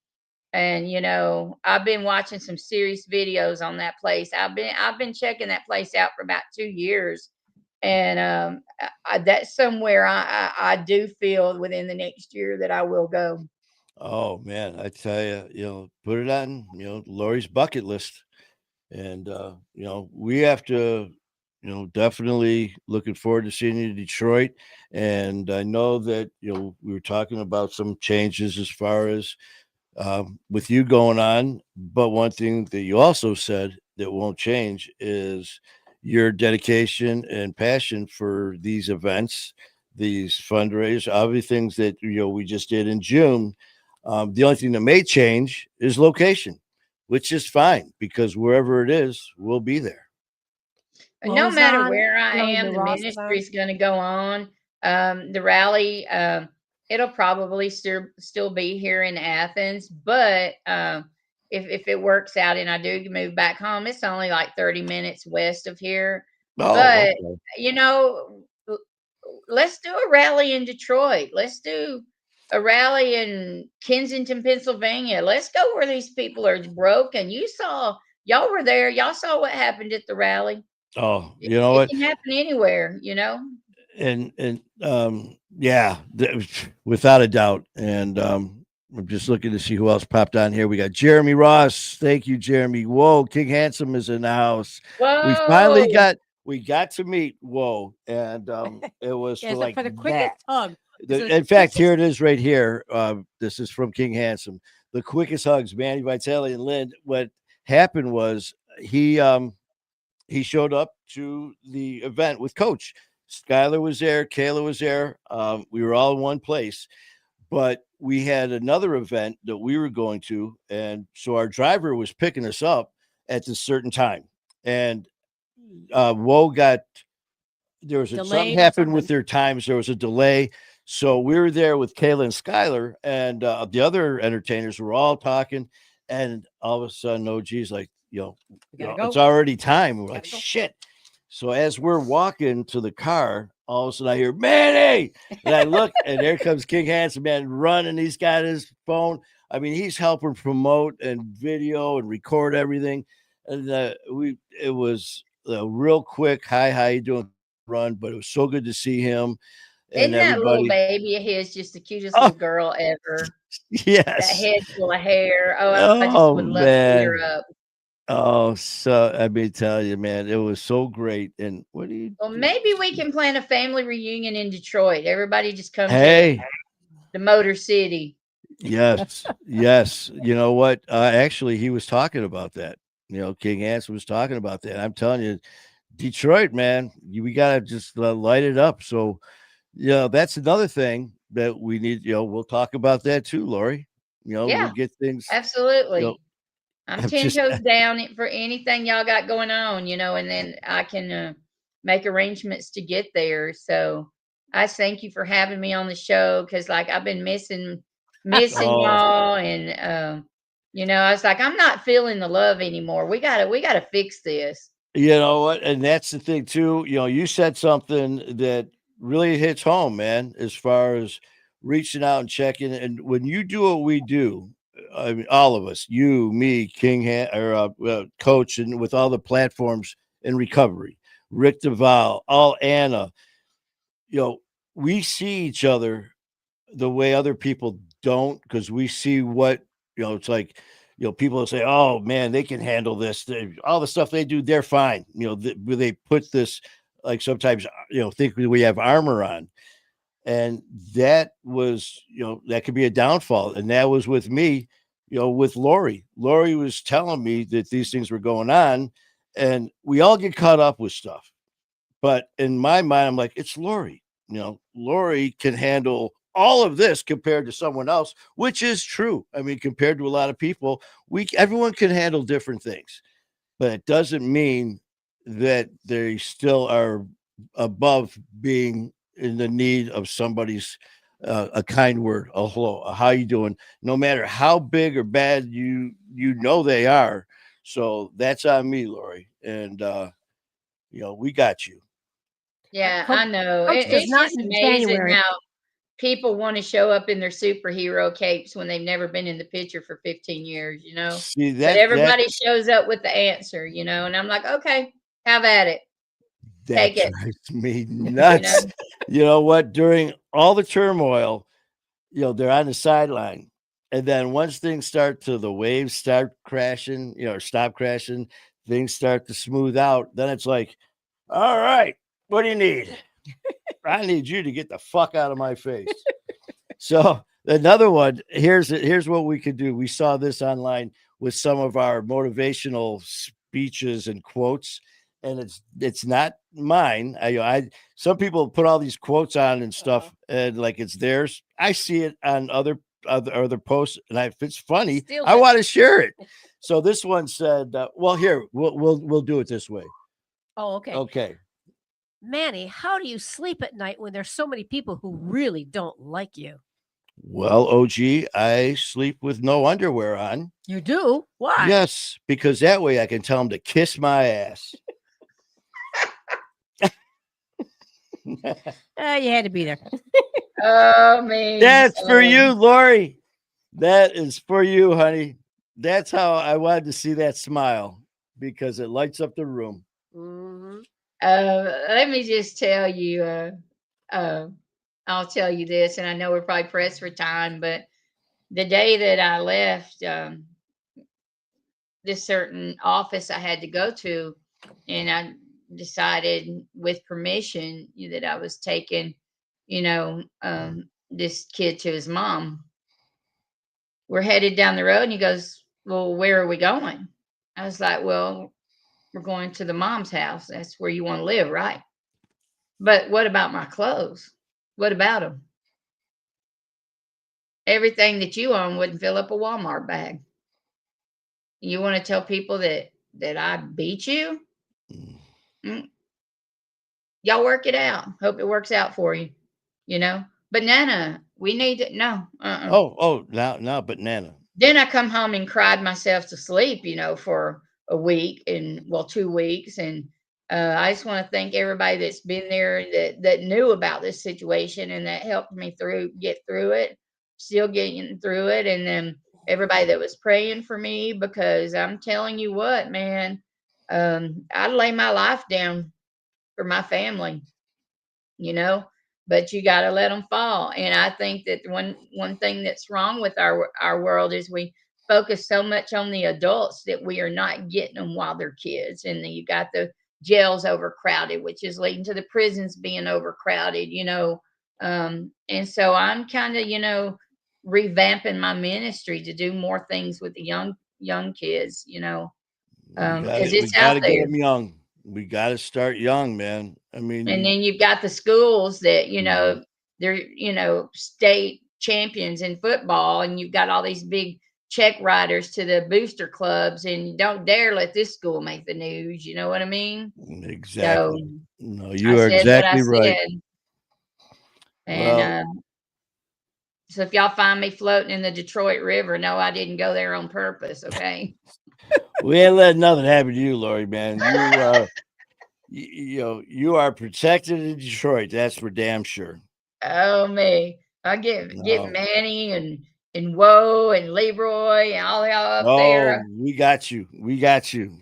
I've been watching some serious videos on that place. I've been checking that place out for about 2 years, and that's somewhere I do feel within the next year that I will go. Oh man, I tell you, put it on, Lori's bucket list. And we have to, definitely looking forward to seeing you in Detroit. And I know that we were talking about some changes as far as with you going on. But one thing that you also said that won't change is your dedication and passion for these events, these fundraisers, other things that we just did in June. The only thing that may change is location, which is fine because wherever it is, we'll be there. No Wo's matter on. where I No, am, the the Ross is ministry on. is going to go on. The rally, it'll probably still be here in Athens, but if it works out and I do move back home, it's only like 30 minutes west of here. Oh, But okay. you know, l- let's do a rally in Detroit. Let's do a rally in Kensington, Pennsylvania. Let's go where these people are broken. Y'all were there. Y'all saw what happened at the rally. Oh, It you know it what? can happen anywhere, you know? And yeah, without a doubt. And I'm just looking to see who else popped on here. We got Jeremy Ross. Thank you, Jeremy. Whoa, King Handsome is in the house. We finally Whoa. got to meet Whoa, and it was Yeah, for so like for the that. quickest hug. So the In fact, here quickest, it is right here. This is from King Handsome. The quickest hugs, Manny Vitale and Lynn. What happened was he showed up to the event with Coach. Skylar was there, Kayla was there. We were all in one place, but we had another event that we were going to, and so our driver was picking us up at this certain time, and Woe got something delayed or happened with something. their times. There was a delay. So we were there with Kayla and Skylar, and the other entertainers were all talking. And all of a sudden, OG's like, We gotta it's go. already time. We're like, Gotta go. shit. So as we're walking to the car, all of a sudden I hear Manny, and I look, and there comes King Handsome Man running. He's got his phone. I mean, he's helping promote and video and record everything. And it was a real quick, hi, how you doing? Run, but it was so good to see him and Isn't that little everybody. baby of his just the cutest Oh, little girl ever? That yes. head full of hair. Oh, I just Oh would love to eat her man. up. Oh, so I mean, tell you, man, it was so great. And what do you Well, do? maybe we can plan a family reunion in Detroit. Everybody just comes in Hey, the Motor City. yes, yes. You know what? Actually, he was talking about that. King Hanson was talking about that. I'm telling you, Detroit, man, we gotta just light it up. So, that's another thing that we need. We'll talk about that too, Lori. We'll Yeah, get things. You know, absolutely. I'm I'm 10 just toes down for anything y'all got going on, and then I can make arrangements to get there. So I thank you for having me on the show because, like, I've been missing oh, y'all, and I was like, I'm not feeling the love anymore. We gotta fix this. you know what? And that's the thing too. You said something that really hits home, man, as far as reaching out and checking. And when you do what we do, I mean, all of us, you, me, Coach, and with all the platforms in recovery, Rick Duval, all Anna, you know, we see each other the way other people don't because we see what it's like. People will say, "Oh man, they can handle this. All the stuff they do, they're fine." They put this like sometimes think we have armor on, and that was that could be a downfall, and that was with me. With Lori. Lori was telling me that these things were going on, and we all get caught up with stuff. But in my mind, I'm like, it's Lori. Lori can handle all of this compared to someone else, which is true. I mean, compared to a lot of people, everyone can handle different things, but it doesn't mean that they still are above being in the need of somebody's a kind word, a hello, a how you doing, no matter how big or bad they are. So that's on me, Lori, and we got you. Yeah, Coach, I know. Coach does It's not just in amazing January. how people want to show up in their superhero capes when they've never been in the picture for 15 years. See But that everybody shows up with the answer, and I'm like, okay, have at it. that Take it, drives me you know. nuts. You know what? During all the turmoil, they're on the sideline. And then once things the waves start crashing, or stop crashing, things start to smooth out, then it's like, all right, what do you need? I need you to get the fuck out of my face. So another one, here's what we could do. We saw this online with some of our motivational speeches and quotes, and it's not mine. I some people put all these quotes on and stuff, and like it's theirs. I see it on other posts, and if it's funny, Steals I it. want to share it. So this one said, "Well, here we'll do it this way." Oh, okay. Okay. Manny, how do you sleep at night when there's so many people who really don't like you? Well, OG, I sleep with no underwear on. You do? Why? Yes, because that way I can tell them to kiss my ass. You had to be there. Oh man. That's for you, Lori. That is for you, honey. That's how I wanted to see that smile because it lights up the room. Mhm. Let me just tell you, I'll tell you this, and I know we're probably pressed for time, but the day that I left this certain office I had to go to, and I decided with permission that I was taking, this kid to his mom. We're headed down the road, and he goes, "Well, where are we going?" I was like, "Well, we're going to the mom's house. That's where you want to live, right? But what about my clothes? What about them? Everything that you own wouldn't fill up a Walmart bag. You want to tell people that I beat you? Mm. Mm, y'all work it out. Hope it works out for you, you know. But Nana, we need to no. Oh, now, banana. Then I come home and cried myself to sleep, for a week and 2 weeks. And I just want to thank everybody that's been there that knew about this situation and that helped me get through it, still getting through it. And then everybody that was praying for me, because I'm telling you what, man, I'd lay my life down for my family, you know but you got to let them fall. And I think that one thing that's wrong with our world is we focus so much on the adults that we are not getting them while they're kids. And then you got the jails overcrowded, which is leading to the prisons being overcrowded. And so I'm kind of revamping my ministry to do more things with the young kids, because We it's got out to get there. them young. We got to start young, man. I mean, And then you've got the schools that, Mhm. they're, state champions in football, and you've got all these big check writers to the booster clubs, and you don't dare let this school make the news. You know what I mean? So Exactly. No, I you are said what I exactly right. said. And Well, so if y'all find me floating in the Detroit River, no, I didn't go there on purpose. Okay. we ain't letting nothing happen to you, Lori, man. You are protected in Detroit. That's for damn sure. Oh me. I get No. Manny and Woe and Leroy and all y'all up Oh, there. we got you. We got you.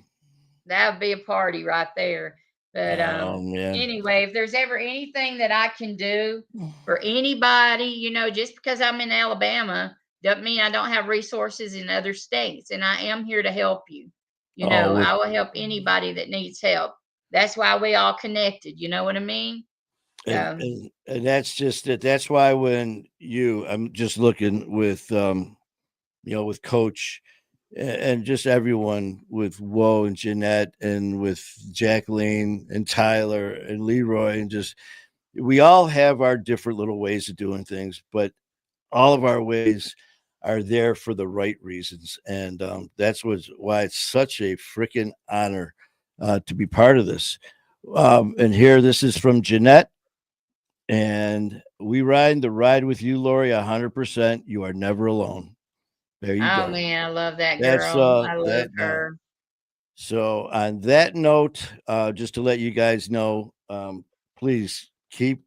That would be a party right there. But Oh man. anyway, if there's ever anything that I can do for anybody, just because I'm in Alabama doesn't mean I don't have resources in other states. And I am here to help you. Oh, I will help anybody that needs help. That's why we all connected. You know what I mean? and, and that's just it. That's why I'm just looking with with Coach and just everyone with Woe and Jeanette and with Jacqueline and Tyler and Leroy and just we all have our different little ways of doing things, but all of our ways are there for the right reasons, and that's why it's such a freaking honor to be part of this. And here, this is from Jeanette, and we ride the ride with you, Lori, 100%. You are never alone. There you Oh go. man, I love that That's girl. I love that now. her. So on that note, just to let you guys know, please keep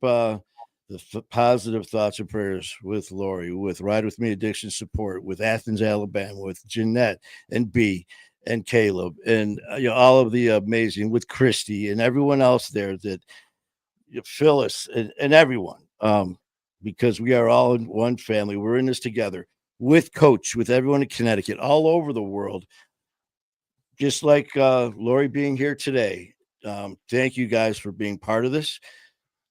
positive thoughts and prayers with Lori, with Ride With Me Addiction Support, with Athens, Alabama, with Jeanette and B and Caleb, and all of the amazing with Christy and everyone else there that Phyllis and everyone, because we are all in one family. We're in this together with Coach, with everyone in Connecticut, all over the world. just like Lori being here today, thank you guys for being part of this.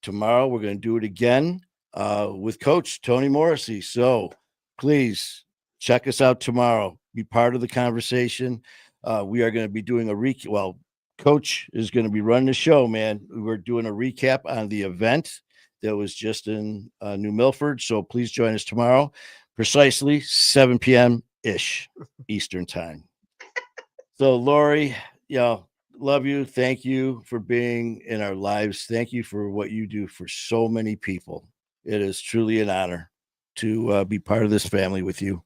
Tomorrow we're going to do it again with Coach Tony Morrissey. So please check us out tomorrow. Be part of the conversation. We are going to be doing a recap. Well, Coach is going to be running the show, man. We're doing a recap on the event that was just in New Milford. So please join us tomorrow, precisely 7 p.m. ish Eastern time. So, Lori, love you. Thank you for being in our lives. Thank you for what you do for so many people. It is truly an honor to be part of this family with you.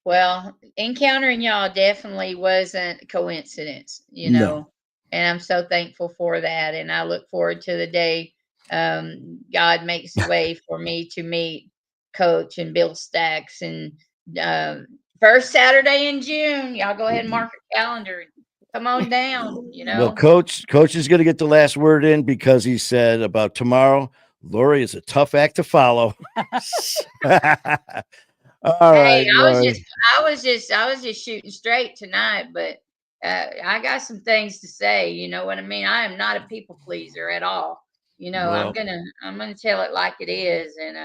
Well, encountering y'all definitely wasn't a coincidence, No. and I'm so thankful for that. And I look forward to the day God makes a way for me to meet Coach and Bill Stacks. And first Saturday in June, y'all go ahead and mark your calendar. Come on down, Well, Coach is going to get the last word in because he said about tomorrow, Lori is a tough act to follow. All Hey, right, Lori. I was just shooting straight tonight, but I got some things to say. You know what I mean? I am not a people pleaser at all. Well, I'm gonna tell it like it is, and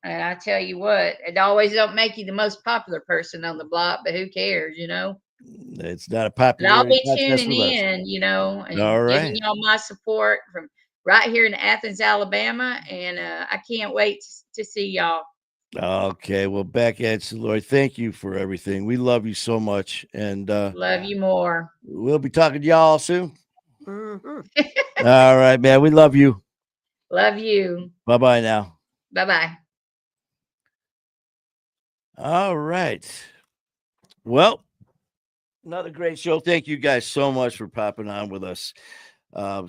I tell you what, it always don't make you the most popular person on the block, but who cares, it's not a But I'll popularity be contest tuning with us. in, and All giving right. y'all my support from right here in Athens, Alabama, and I can't wait to see y'all. Okay, well, back at you, Lord. Thank you for everything. We love you so much, and Love you more. we'll be talking to y'all soon. Mhm. All right, man. We love you. Love you. Bye bye now. Bye bye. All right. Well, another great show. Thank you guys so much for popping on with us.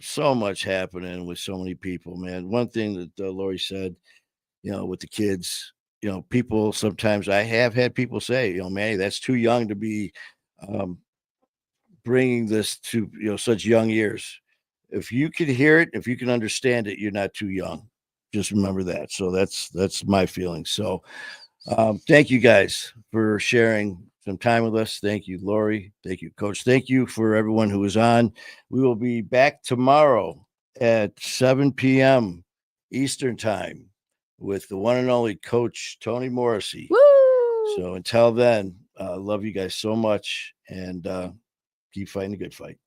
So much happening with so many people, man. One thing that Lori said, with the kids, people sometimes I have had people say, man, that's too young to be um, bringing this to such young years. If you can hear it, if you can understand it, you're not too young. Just remember that. So that's my feeling. So thank you guys for sharing some time with us. Thank you, Lori. Thank you, Coach. Thank you for everyone who was on. We will be back tomorrow at 7 p.m. Eastern time with the one and only Coach Tony Morrissey. Woo! So until then, love you guys so much and keep fighting the good fight.